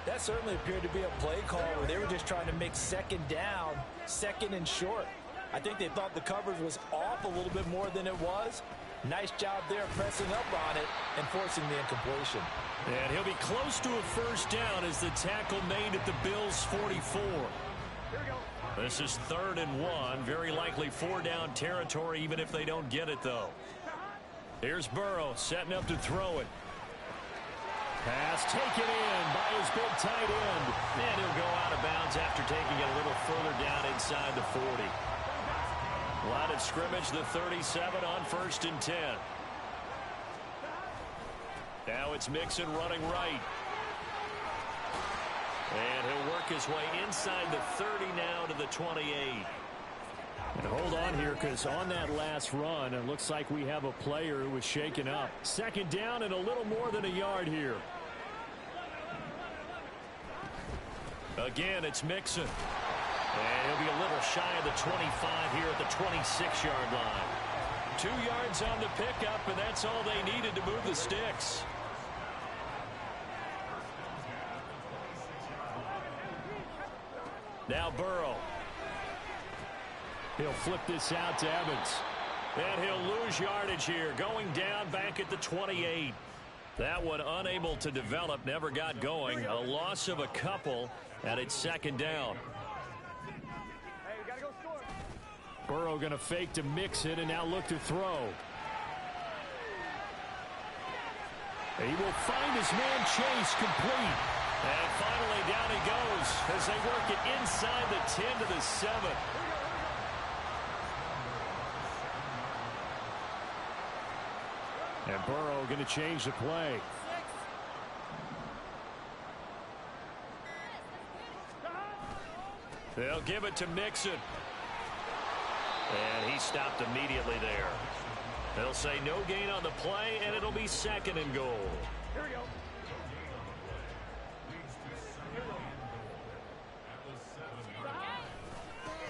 That certainly appeared to be a play call where they were just trying to make 2nd down, 2nd and short. I think they thought the coverage was off a little bit more than it was. Nice job there pressing up on it and forcing the incompletion. And he'll be close to a 1st down as the tackle made at the Bills' 44. Here we go. This is 3rd and 1. Very likely 4-down territory, even if they don't get it, though. Here's Burrow setting up to throw it. Pass taken in by his big tight end. And he'll go out of bounds after taking it a little further down inside the 40. Line of scrimmage, the 37 on 1st and 10. Now it's Mixon running right. And he'll work his way inside the 30 now to the 28. And hold on here, because on that last run, it looks like we have a player who was shaken up. 2nd down and a little more than a yard here. Again, it's Mixon. And he'll be a little shy of the 25 here at the 26-yard line. 2 yards on the pickup, and that's all they needed to move the sticks. Now Burrow. He'll flip this out to Evans. And he'll lose yardage here. Going down back at the 28. That one unable to develop. Never got going. A loss of a couple. And it's 2nd down. Hey, we gotta go score. Burrow going to fake to Mixon and now look to throw. He will find his man Chase complete. And finally down he goes as they work it inside the 10 to the 7. And Burrow going to change the play. They'll give it to Mixon. And he stopped immediately there. They'll say no gain on the play, and it'll be 2nd and goal. Here we go.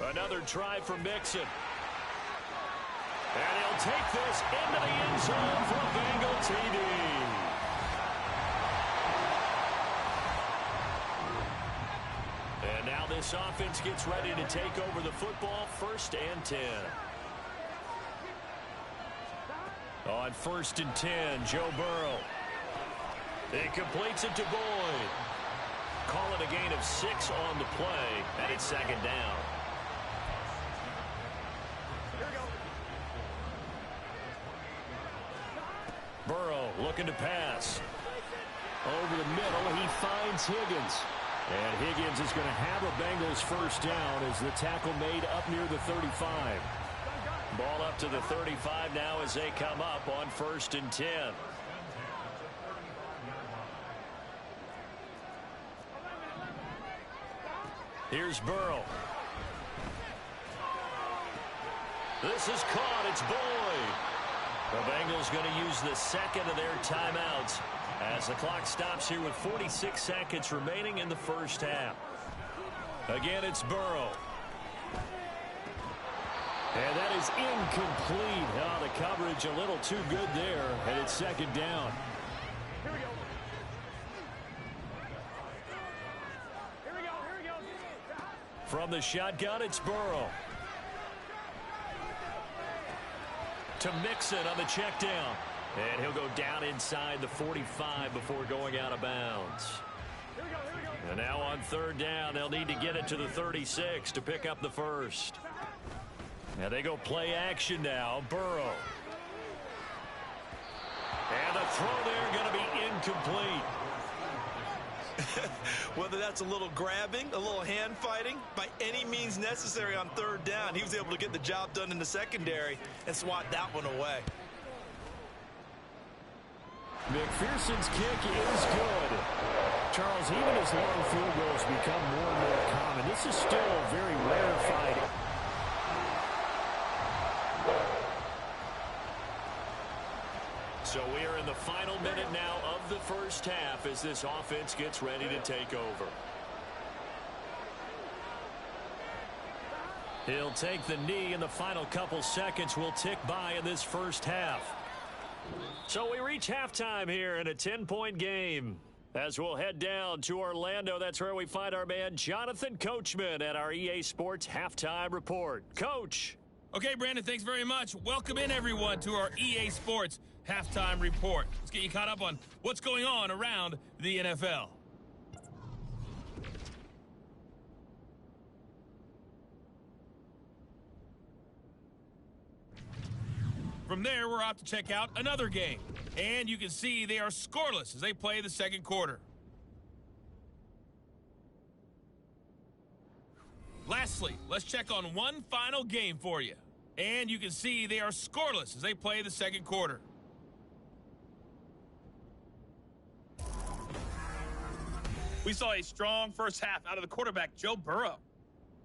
Another try for Mixon. And he'll take this into the end zone for a Bengal TD. And now this offense gets ready to take over the football. 1st and 10. On 1st and 10, Joe Burrow. He completes it to Boyd. Call it a gain of 6 on the play, and it's 2nd down. Burrow looking to pass. Over the middle, he finds Higgins. And Higgins is going to have a Bengals 1st down as the tackle made up near the 35. Ball up to the 35 now as they come up on 1st and 10. Here's Burrow. This is caught. It's Boyd. The Bengals going to use the 2nd of their timeouts as the clock stops here with 46 seconds remaining in the 1st half. Again, it's Burrow. And that is incomplete. Oh, the coverage a little too good there, and it's 2nd down. Here we go. Here we go. Here we go. From the shotgun, it's Burrow. To Mixon on the check down. And he'll go down inside the 45 before going out of bounds. Here we go. Here we go. And now on 3rd down, they'll need to get it to the 36 to pick up the 1st. Now they go play action now. Burrow. And the throw there going to be incomplete. Whether that's a little grabbing, a little hand fighting, by any means necessary on 3rd down, he was able to get the job done in the secondary and swat that one away. McPherson's kick is good. Charles, even as long field goals become more and more common, this is still a very rarefied. So we are in the final minute now of the 1st half as this offense gets ready to take over. He'll take the knee, and the final couple seconds will tick by in this 1st half. So we reach halftime here in a 10-point game. As we'll head down to Orlando, that's where we find our man Jonathan Coachman at our EA Sports Halftime Report. Coach. Okay, Brandon, thanks very much. Welcome in, everyone, to our EA Sports Halftime Report. Let's get you caught up on what's going on around the NFL. From there, we're off to check out another game. And you can see they are scoreless as they play the second quarter. Lastly, let's check on one final game for you. And you can see they are scoreless as they play the second quarter. We saw a strong first half out of the quarterback, Joe Burrow.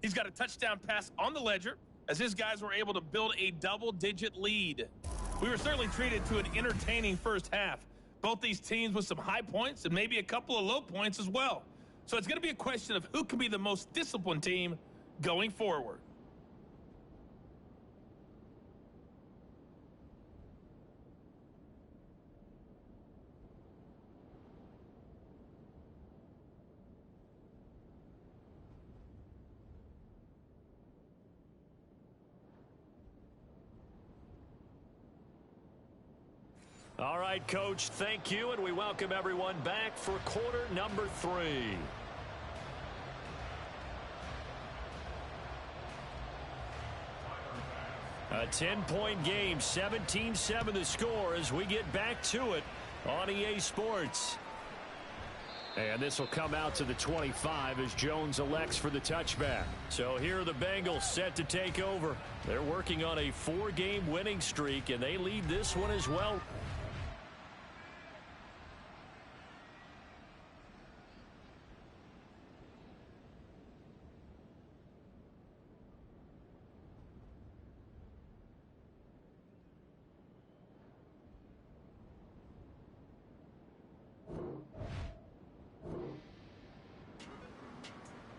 He's got a touchdown pass on the ledger as his guys were able to build a double-digit lead. We were certainly treated to an entertaining first half. Both these teams with some high points and maybe a couple of low points as well. So it's going to be a question of who can be the most disciplined team going forward. All right, Coach, thank you, and we welcome everyone back for quarter number 3. A 10-point game, 17-7 the score as we get back to it on EA Sports. And this will come out to the 25 as Jones elects for the touchback. So here are the Bengals set to take over. They're working on a 4-game winning streak, and they lead this one as well.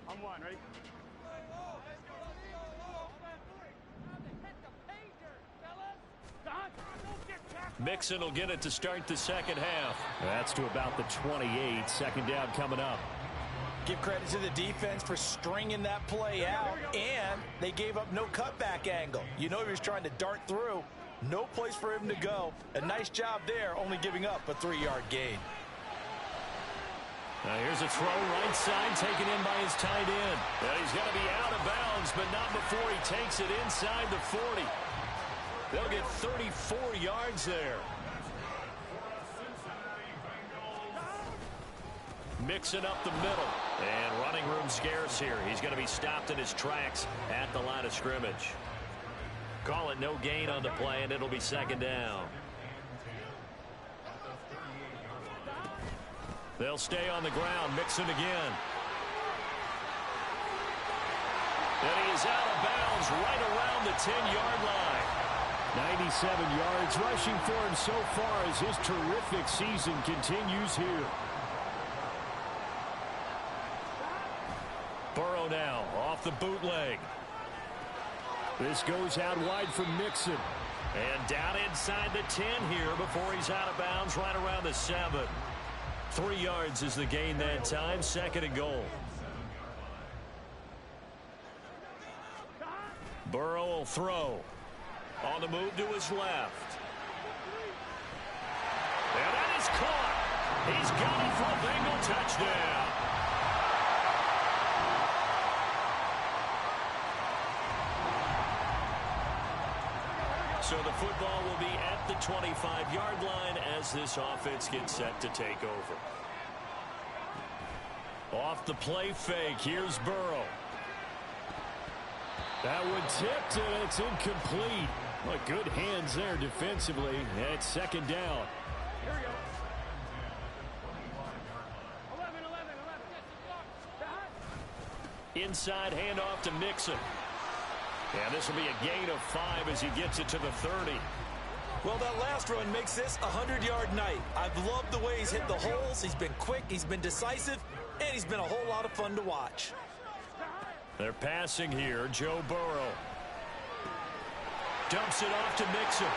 On one, ready? Mixon will get it to start the second half. That's to about the 28. Second down coming up. Give credit to the defense for stringing that play out, and they gave up no cutback angle. You know he was trying to dart through. No place for him to go. A nice job there, only giving up a 3-yard gain. Now here's a throw right side taken in by his tight end. And he's going to be out of bounds, but not before he takes it inside the 40. They'll get 34 yards there. Mixing up the middle. And running room scarce here. He's going to be stopped in his tracks at the line of scrimmage. Call it no gain on the play, and it'll be second down. They'll stay on the ground. Mixon again. And he is out of bounds right around the 10-yard line. 97 yards rushing for him so far as his terrific season continues here. Burrow now off the bootleg. This goes out wide from Mixon. And down inside the 10 here before he's out of bounds right around the 7. 3 yards is the gain that time. Second and goal. Burrow will throw. On the move to his left. And that is caught. He's got it for a Bengal touchdown. So the football will be at the 25-yard line as this offense gets set to take over. Off the play fake, here's Burrow. That one tipped, and it's incomplete. But good hands there defensively. It's second down. Here we go. 11. Inside handoff to Mixon. And this will be a gain of 5 as he gets it to the 30. Well, that last run makes this a 100-yard night. I've loved the way he's hit the holes. He's been quick, he's been decisive, and he's been a whole lot of fun to watch. They're passing here. Joe Burrow dumps it off to Mixon.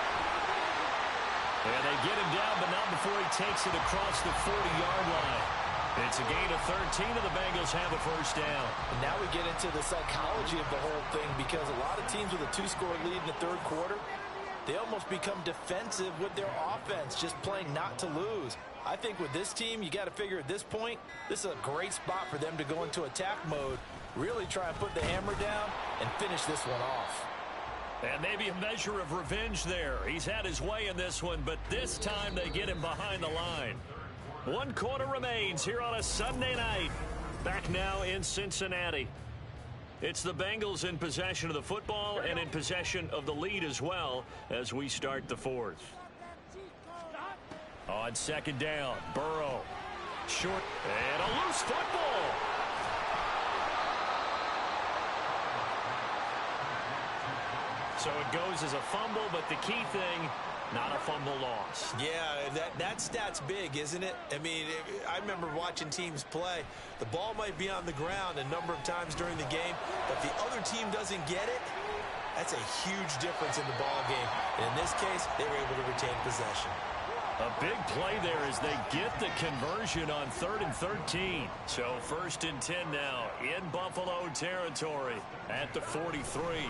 And they get him down, but not before he takes it across the 40-yard line. It's a gain of 13, and the Bengals have a first down. And now we get into the psychology of the whole thing, because a lot of teams with a 2-score lead in the third quarter, they almost become defensive with their offense, just playing not to lose. I think with this team, you got to figure at this point, this is a great spot for them to go into attack mode, really try and put the hammer down and finish this one off. And maybe a measure of revenge there. He's had his way in this one, but this time they get him behind the line. 1 quarter remains here on a Sunday night. Back now in Cincinnati. It's the Bengals in possession of the football and in possession of the lead as well as we start the fourth. On second down, Burrow. Short and a loose football. So it goes as a fumble, but the key thing, not a fumble loss. Yeah, that stat's big, isn't it? I mean, I remember watching teams play. The ball might be on the ground a number of times during the game, but if the other team doesn't get it, that's a huge difference in the ball game. And in this case, they were able to retain possession. A big play there as they get the conversion on 3rd and 13. So 1st and 10 now in Buffalo territory at the 43.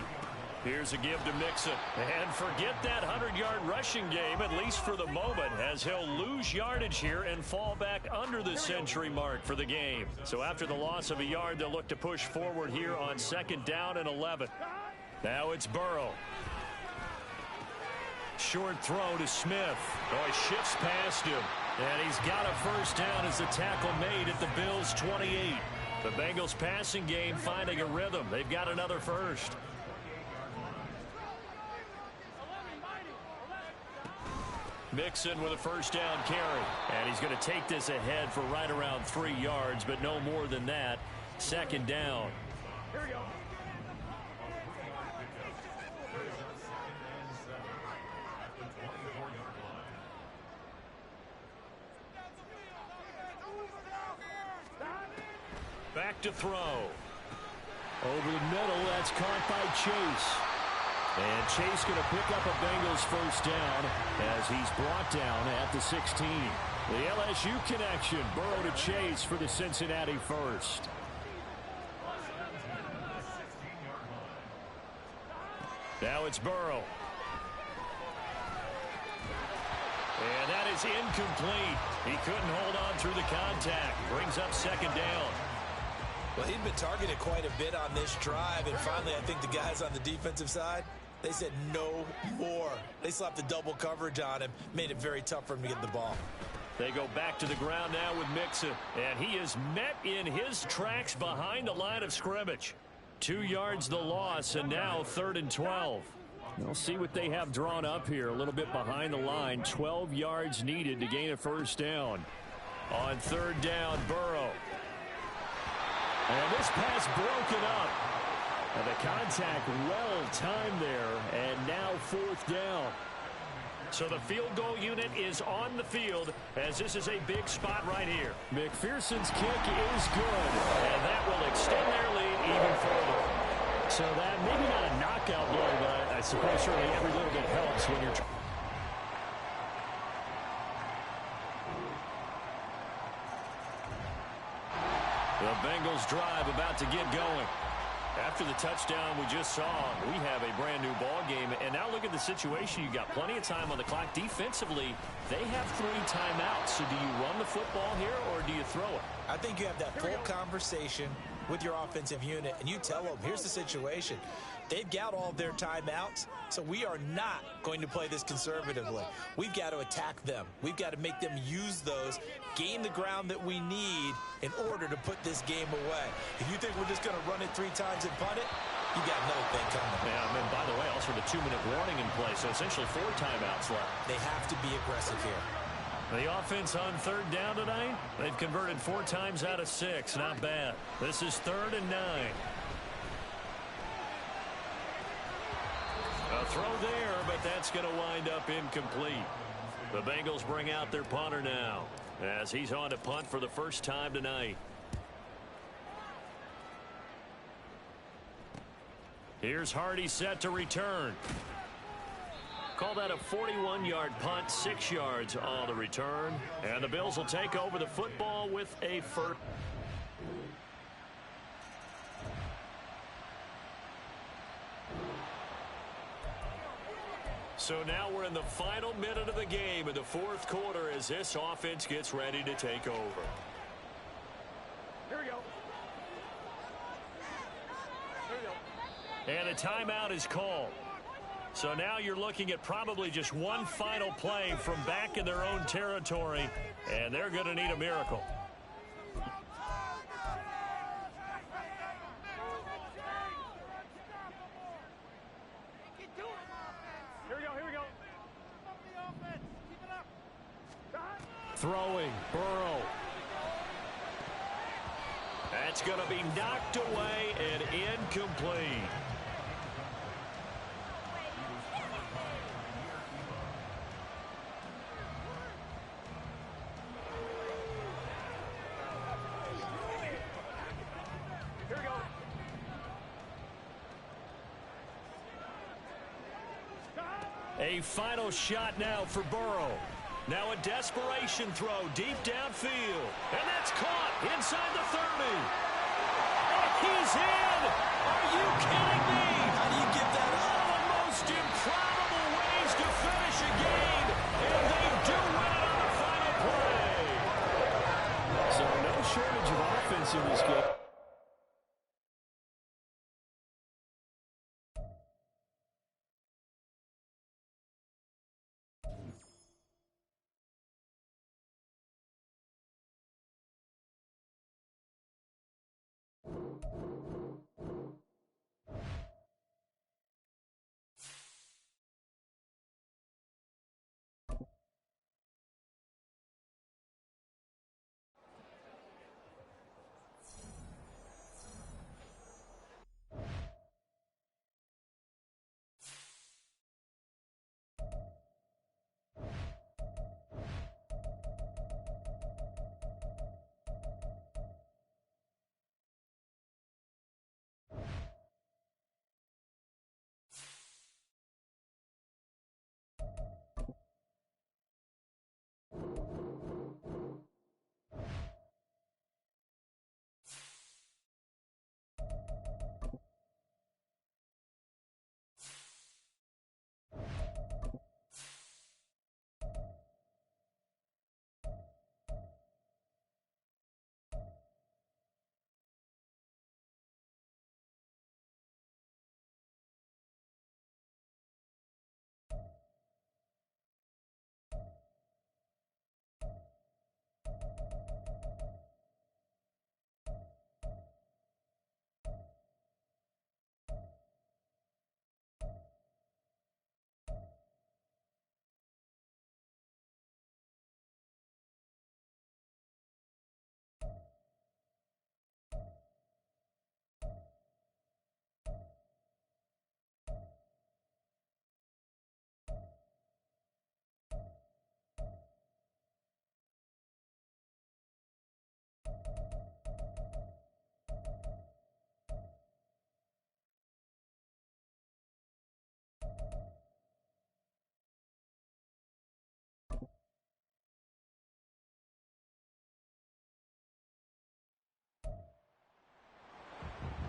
Here's a give to Mixon. And forget that 100-yard rushing game, at least for the moment, as he'll lose yardage here and fall back under the century mark for the game. So after the loss of a yard, they'll look to push forward here on 2nd down and 11. Now it's Burrow. Short throw to Smith. Oh, he shifts past him. And he's got a first down as the tackle made at the Bills' 28. The Bengals passing game finding a rhythm. They've got another first. Mixon with a first down carry. And he's going to take this ahead for right around 3 yards, but no more than that. 2nd down. Here we go. Back to throw. Over the middle, that's caught by Chase. And Chase going to pick up a Bengals first down as he's brought down at the 16. The LSU connection, Burrow to Chase for the Cincinnati first. Now it's Burrow. And that is incomplete. He couldn't hold on through the contact. Brings up 2nd down. Well, he'd been targeted quite a bit on this drive, and finally I think the guys on the defensive side, they said no more. They slapped the double coverage on him, made it very tough for him to get the ball. They go back to the ground now with Mixon, and he is met in his tracks behind the line of scrimmage. 2 yards the loss, and now 3rd and 12. We'll see what they have drawn up here. A little bit behind the line. 12 yards needed to gain a first down. On 3rd down, Burrow. And this pass broken up. And the contact well timed there. And now 4th down. So the field goal unit is on the field as this is a big spot right here. McPherson's kick is good. And that will extend their lead even further. So that maybe not a knockout blow, but I suppose certainly every little bit helps when you're The Bengals drive about to get going. After the touchdown we just saw, we have a brand new ball game. And now look at the situation. You got plenty of time on the clock. Defensively, they have 3 timeouts. So do you run the football here or do you throw it? I think you have that full conversation with your offensive unit, and you tell them, here's the situation. They've got all of their timeouts, so we are not going to play this conservatively. We've got to attack them. We've got to make them use those, gain the ground that we need in order to put this game away. If you think we're just going to run it 3 times and punt it, you got another thing coming. Yeah, and by the way, also the 2-minute warning in place, so essentially 4 timeouts left. They have to be aggressive here. The offense on 3rd down tonight, they've converted 4 times out of 6. Not bad. This is 3rd and 9. A throw there, but that's going to wind up incomplete. The Bengals bring out their punter now as he's on to punt for the first time tonight. Here's Hardy set to return. Call that a 41-yard punt, 6 yards on the return. And the Bills will take over the football with a first. So now we're in the final minute of the game in the 4th quarter as this offense gets ready to take over. Here we go. Here we go. And a timeout is called. So now you're looking at probably just one final play from back in their own territory, and they're going to need a miracle. Throwing, Burrow. That's going to be knocked away and incomplete. Here we go. A final shot now for Burrow. Now a desperation throw deep downfield. And that's caught inside the 30. He's in! Are you kidding me? How do you give that up? One of the most improbable ways to finish a game. And they do win it on the final play. So no shortage of offense in this game.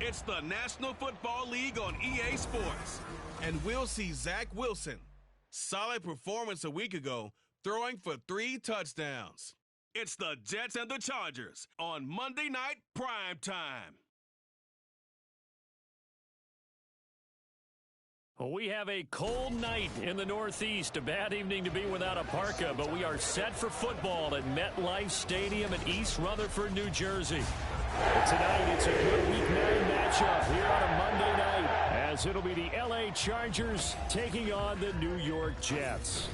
It's the National Football League on EA Sports. And we'll see Zach Wilson. Solid performance a week ago, throwing for 3 touchdowns. It's the Jets and the Chargers on Monday Night Prime Time. Well, we have a cold night in the Northeast. A bad evening to be without a parka, but we are set for football at MetLife Stadium in East Rutherford, New Jersey. But tonight, it's a good Week 9 matchup here on a Monday night, as it'll be the LA Chargers taking on the New York Jets.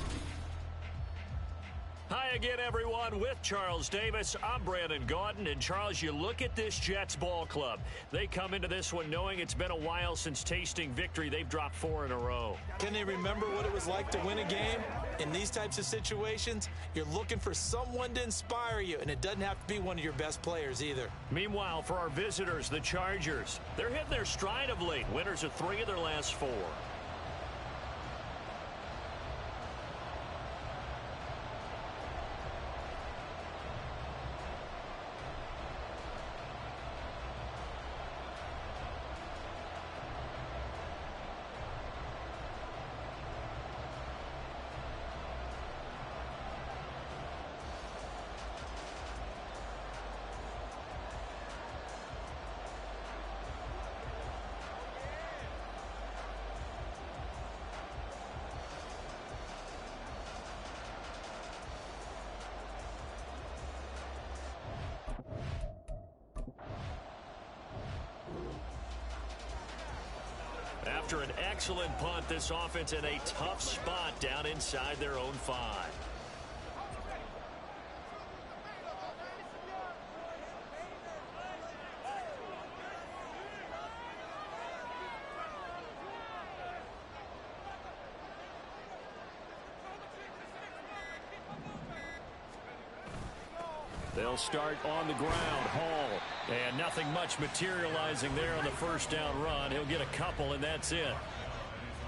Hi again, everyone. With Charles Davis, I'm Brandon Gaudin. And, Charles, you look at this Jets ball club. They come into this one knowing it's been a while since tasting victory. They've dropped 4 in a row. Can they remember what it was like to win a game? In these types of situations, you're looking for someone to inspire you, and it doesn't have to be one of your best players either. Meanwhile, for our visitors, the Chargers, they're hitting their stride of late. Winners of 3 of their last 4. after an excellent punt, this offense in a tough spot down inside their own 5. They'll start on the ground. Hall. And nothing much materializing there on the first down run. He'll get a couple, and that's it.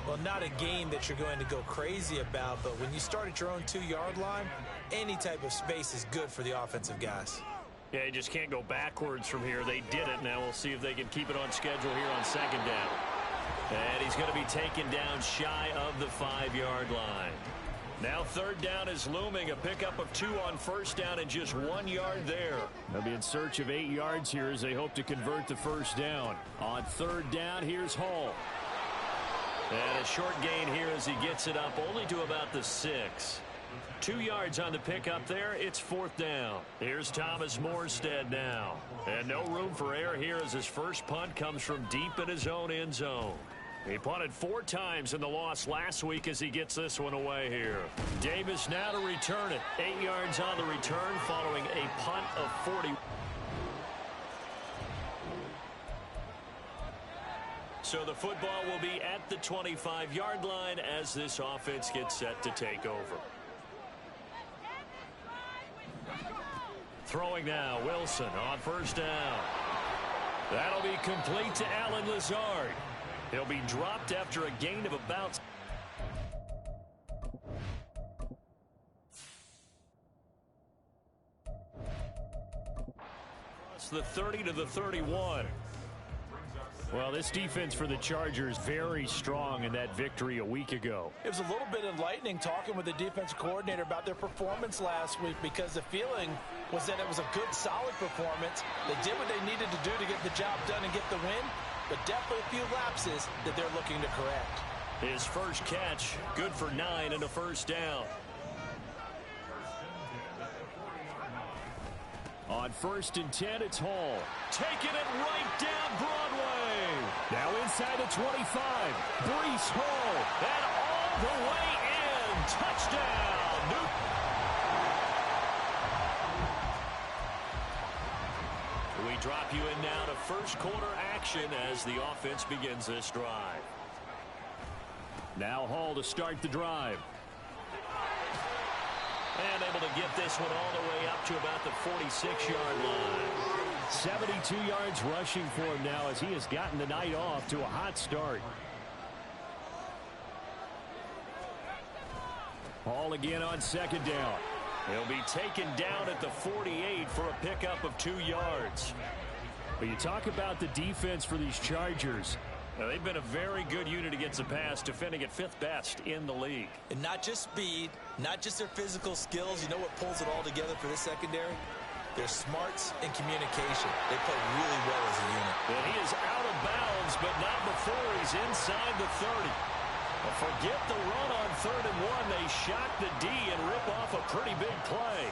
Well, not a game that you're going to go crazy about, but when you start at your own 2-yard line, any type of space is good for the offensive guys. Yeah, you just can't go backwards from here. They did it. Now we'll see if they can keep it on schedule here on second down. And he's going to be taken down shy of the 5-yard line. Now third down is looming. A pickup of 2 on first down and just 1 yard there. They'll be in search of 8 yards here as they hope to convert the first down. On third down, here's Hall. And a short gain here as he gets it up only to about the 6. 2 yards on the pickup there. It's fourth down. Here's Thomas Morstead now. And no room for error here as his first punt comes from deep in his own end zone. He punted 4 times in the loss last week as he gets this one away here. Davis now to return it. 8 yards on the return following a punt of 40. So the football will be at the 25-yard line as this offense gets set to take over. Throwing now, Wilson on first down. That'll be complete to Allen Lazard. He'll be dropped after a gain of about... Across the 30 to the 31. Well, this defense for the Chargers very strong in that victory a week ago. It was a little bit enlightening talking with the defense coordinator about their performance last week because the feeling was that it was a good, solid performance. They did what they needed to do to get the job done and get the win, but definitely a few lapses that they're looking to correct. His first catch, good for 9 and a first down. On first and 10, it's Hall. Taking it right down Broadway. Now inside the 25. Breece Hall. And all the way in. Touchdown. We drop you in now to first quarter action as the offense begins this drive. Now Hall to start the drive. And able to get this one all the way up to about the 46-yard line. 72 yards rushing for him now as he has gotten the night off to a hot start. Hall again on second down. He'll be taken down at the 48 for a pickup of 2 yards. But you talk about the defense for these Chargers. Now, they've been a very good unit against the pass, defending at 5th best in the league. And not just speed, not just their physical skills. You know what pulls it all together for this secondary? Their smarts and communication. They play really well as a unit. And he is out of bounds, but not before he's inside the 30. Well, forget the run on 3rd and 1. They shock the D and rip off a pretty big play.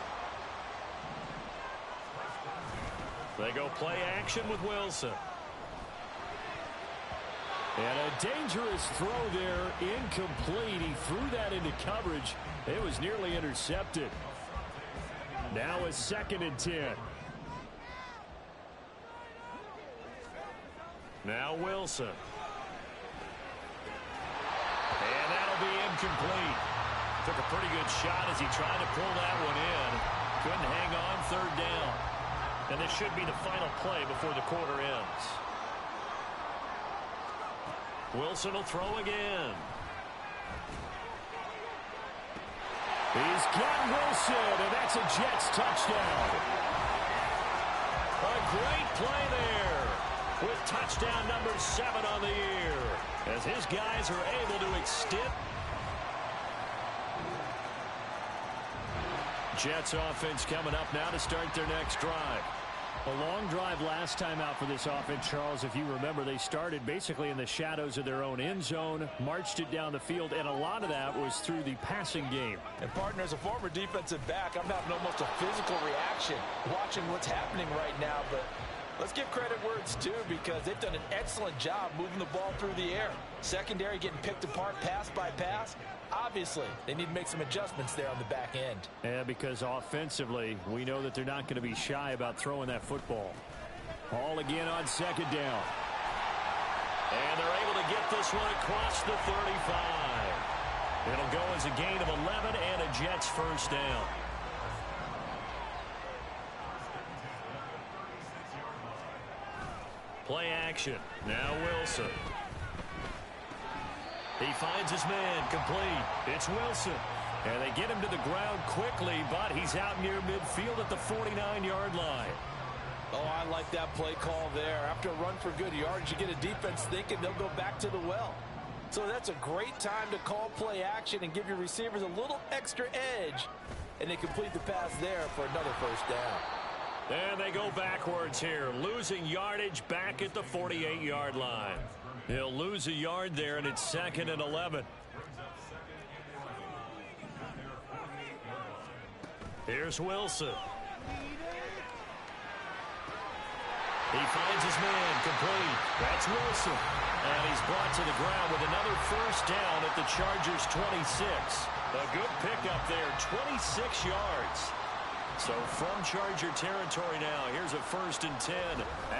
They go play action with Wilson. And a dangerous throw there, incomplete. He threw that into coverage. It was nearly intercepted. Now a 2nd and 10. Now Wilson. And that'll be incomplete. Took a pretty good shot as he tried to pull that one in. Couldn't hang on 3rd down. And this should be the final play before the quarter ends. Wilson will throw again. He's got Wilson, and that's a Jets touchdown. A great play there with touchdown number 7 on the year as his guys are able to extend. Jets offense coming up now to start their next drive. A long drive last time out for this offense, Charles. If you remember, they started basically in the shadows of their own end zone, marched it down the field, and a lot of that was through the passing game. And, partner, as a former defensive back, I'm having almost a physical reaction watching what's happening right now. But Let's give credit where it's due because they've done an excellent job moving the ball through the air. Secondary getting picked apart pass by pass. Obviously, they need to make some adjustments there on the back end. Yeah, because offensively, we know that they're not going to be shy about throwing that football. All again on second down. And they're able to get this one across the 35. It'll go as a gain of 11 and a Jets first down. Play action. Now Wilson. He finds his man complete. It's Wilson. And they get him to the ground quickly, but he's out near midfield at the 49-yard line. Oh, I like that play call there. After a run for good yards, you get a defense thinking they'll go back to the well. So that's a great time to call play action and give your receivers a little extra edge. And they complete the pass there for another first down. And they go backwards here, losing yardage back at the 48-yard line. He'll lose a yard there, and it's 2nd and 11. Here's Wilson. He finds his man complete. That's Wilson. And he's brought to the ground with another first down at the Chargers' 26. A good pickup there, 26 yards. So from Charger territory now, here's a 1st and 10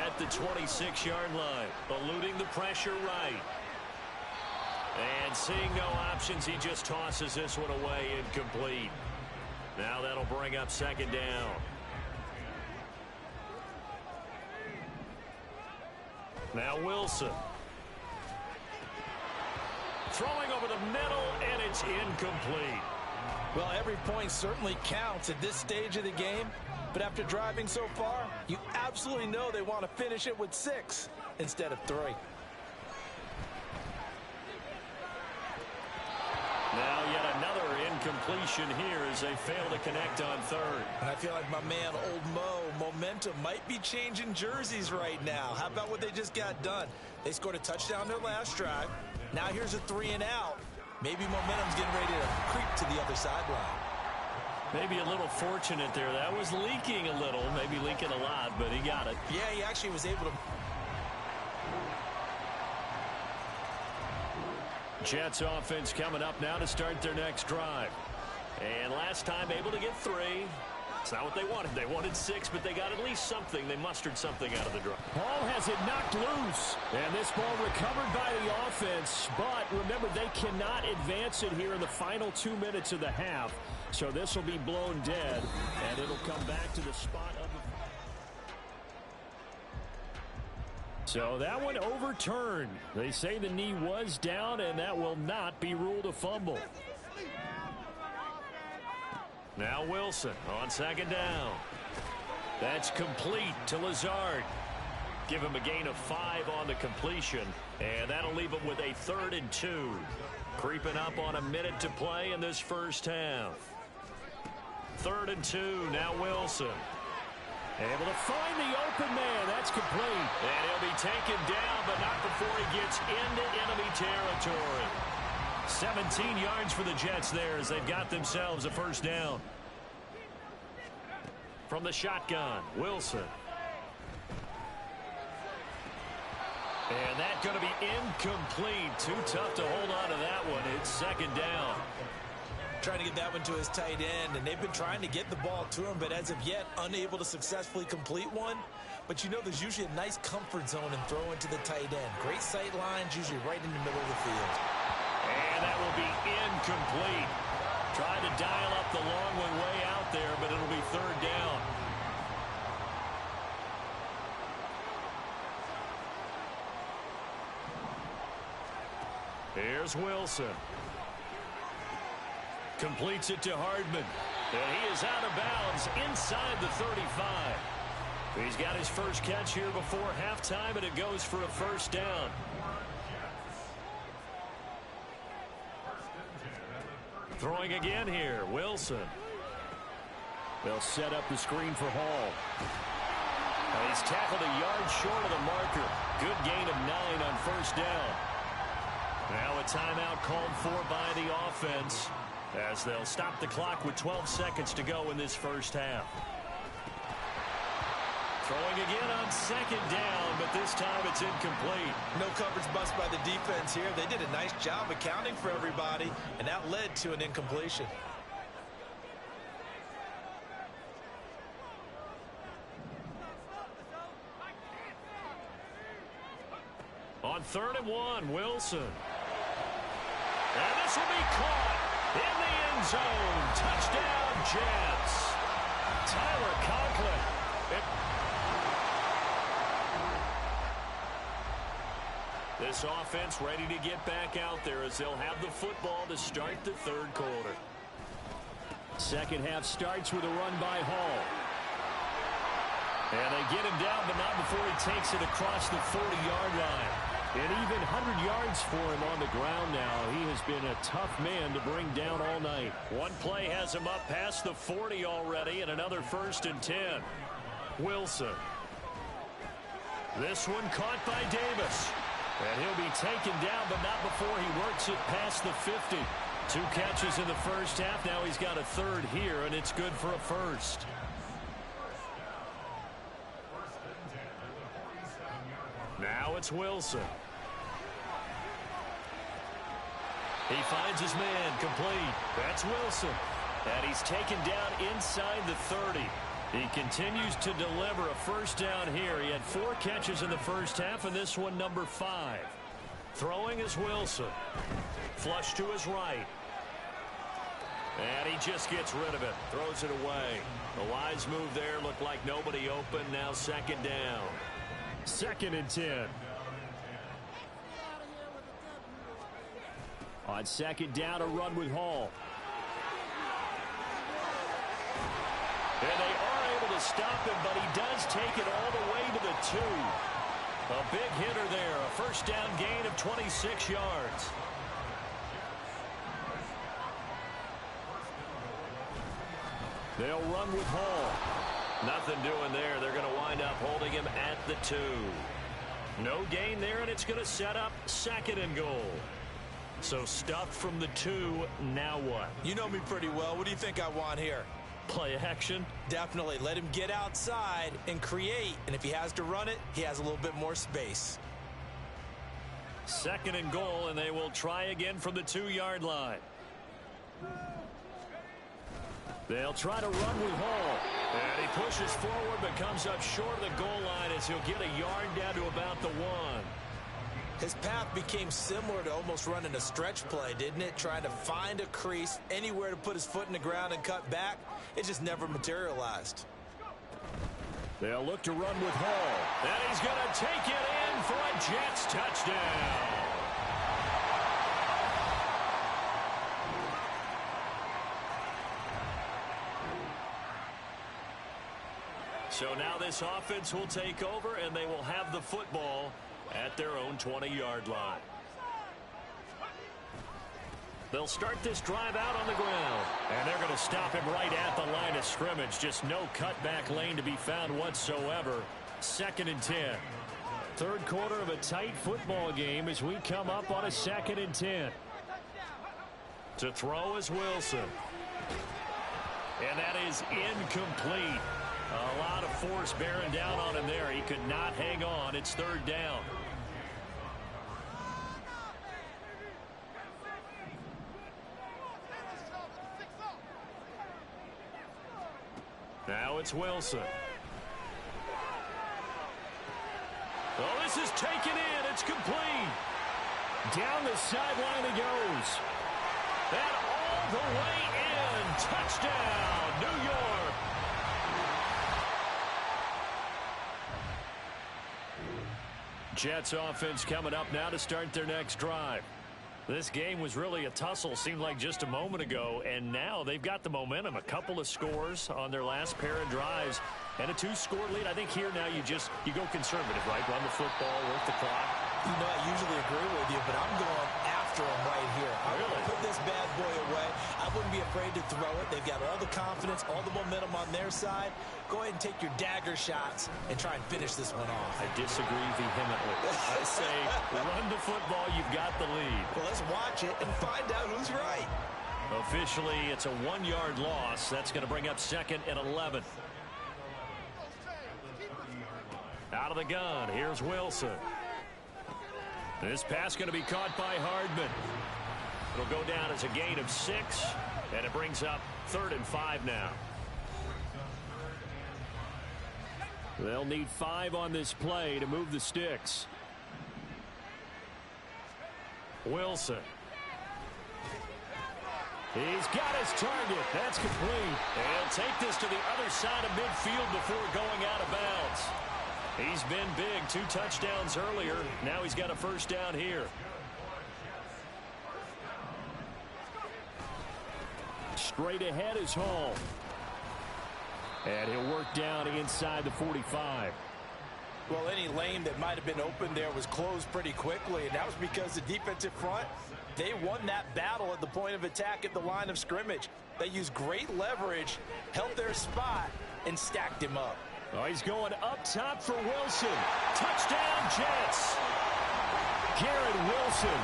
at the 26-yard line. Eluding the pressure right. And seeing no options, he just tosses this one away incomplete. Now that'll bring up 2nd down. Now Wilson. Throwing over the middle, and it's incomplete. Well, every point certainly counts at this stage of the game, but after driving so far, you absolutely know they want to finish it with 6 instead of 3. Now yet another incompletion here as they fail to connect on 3rd. And I feel like my man, Old Mo, momentum might be changing jerseys right now. How about what they just got done? They scored a touchdown their last drive. Now here's a 3 and out. Maybe momentum's getting ready to creep to the other sideline. Maybe a little fortunate there. That was leaking a little, maybe leaking a lot, but he got it. Yeah, he actually was able to. Jets offense coming up now to start their next drive. And last time able to get 3. It's not what they wanted. They wanted 6, but they got at least something. They mustered something out of the drive. Ball has it knocked loose. And this ball recovered by the offense. But remember, they cannot advance it here in the final 2 minutes of the half. So this will be blown dead. And it'll come back to the spot of the... So that one overturned. They say the knee was down, and that will not be ruled a fumble. Now Wilson on 2nd down. That's complete to Lazard. Give him a gain of 5 on the completion, and that'll leave him with a 3rd and 2. Creeping up on a minute to play in this first half. 3rd and 2, now Wilson. Able to find the open man. That's complete. And he'll be taken down, but not before he gets into enemy territory. 17 yards for the Jets there as they've got themselves a first down. From the shotgun, Wilson. And that's going to be incomplete. Too tough to hold on to that one. It's 2nd down. Trying to get that one to his tight end, and they've been trying to get the ball to him, but as of yet, unable to successfully complete one. But you know there's usually a nice comfort zone and throw into the tight end. Great sight lines, usually right in the middle of the field. And that will be incomplete. Tried to dial up the long one way out there, but it'll be 3rd down. Here's Wilson. Completes it to Hardman. And he is out of bounds inside the 35. He's got his first catch here before halftime, and it goes for a first down. Throwing again here, Wilson. They'll set up the screen for Hall. And he's tackled a yard short of the marker. Good gain of 9 on first down. Now a timeout called for by the offense as they'll stop the clock with 12 seconds to go in this first half. Throwing again on second down, but this time it's incomplete. No coverage bust by the defense here. They did a nice job accounting for everybody, and that led to an incompletion. On 3rd and 1, Wilson. And this will be caught in the end zone. Touchdown, Jets. Tyler Conklin. This offense ready to get back out there as they'll have the football to start the 3rd quarter. Second half starts with a run by Hall. And they get him down, but not before he takes it across the 40-yard line. And even 100 yards for him on the ground now. He has been a tough man to bring down all night. One play has him up past the 40 already, and another 1st and 10. Wilson. This one caught by Davis. And he'll be taken down, but not before he works it past the 50. 2 catches in the first half. Now he's got a 3rd here, and it's good for a 1st. Now it's Wilson. He finds his man, complete. That's Wilson. And he's taken down inside the 30. He continues to deliver a 1st down here. He had 4 catches in the first half, and this one number 5. Throwing is Wilson. Flush to his right. And he just gets rid of it. Throws it away. A wise move there. Looked like nobody open. Now 2nd down. 2nd and 10. On 2nd down, a run with Hall. And they are able to stop him, but he does take it all the way to the 2. A big hitter there. A 1st down gain of 26 yards. They'll run with Hall. Nothing doing there. They're going to wind up holding him at the 2. No gain there, and it's going to set up 2nd and goal. So stuffed from the 2. Now what? You know me pretty well. What do you think I want here? Play action? Definitely. Let him get outside and create. And if he has to run it, he has a little bit more space. 2nd and goal, and they will try again from the 2-yard line. They'll try to run with Hall. And he pushes forward, but comes up short of the goal line as he'll get a yard down to about the 1. His path became similar to almost running a stretch play, didn't it? Trying to find a crease, anywhere to put his foot in the ground and cut back. It just never materialized. They'll look to run with Hall. And he's going to take it in for a Jets touchdown. So now this offense will take over, and they will have the football at their own 20-yard line. They'll start this drive out on the ground. And they're going to stop him right at the line of scrimmage. Just no cutback lane to be found whatsoever. 2nd and 10. 3rd quarter of a tight football game as we come up on a 2nd and 10. To throw is Wilson. And that is incomplete. A lot of force bearing down on him there. He could not hang on. It's 3rd down. Now it's Wilson. Oh, this is taken in. It's complete. Down the sideline he goes. And all the way in. Touchdown, New York. Jets offense coming up now to start their next drive. This game was really a tussle, seemed like just a moment ago, and now they've got the momentum. A couple of scores on their last pair of drives and a 2-score lead. I think here now you go conservative, right? Run the football, work the clock. You know, I usually agree with you, but I'm going after him right here. I'm going to put this bad boy away. I wouldn't be afraid to throw it. They've got all the confidence, all the momentum on their side. Go ahead and take your dagger shots and try and finish this one off. I disagree vehemently. I say run the football, you've got the lead. Well, let's watch it and find out who's right. Officially, it's a 1-yard loss. That's going to bring up 2nd and 11. Out of the gun, here's Wilson. This pass going to be caught by Hardman. It'll go down as a gain of 6, and it brings up 3rd and 5 now. They'll need 5 on this play to move the sticks. Wilson. He's got his target. That's complete. And he'll take this to the other side of midfield before going out of bounds. He's been big. 2 touchdowns earlier. Now he's got a first down here. Straight ahead is Hall. And he'll work down inside the 45. Well, any lane that might have been open there was closed pretty quickly, and that was because the defensive front, they won that battle at the point of attack at the line of scrimmage. They used great leverage, held their spot, and stacked him up. Oh, he's going up top for Wilson. Touchdown, Jets. Garrett Wilson.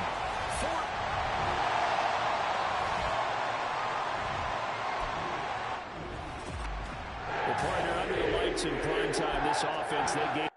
Well, partner, under the lights in prime time, this offense, they gave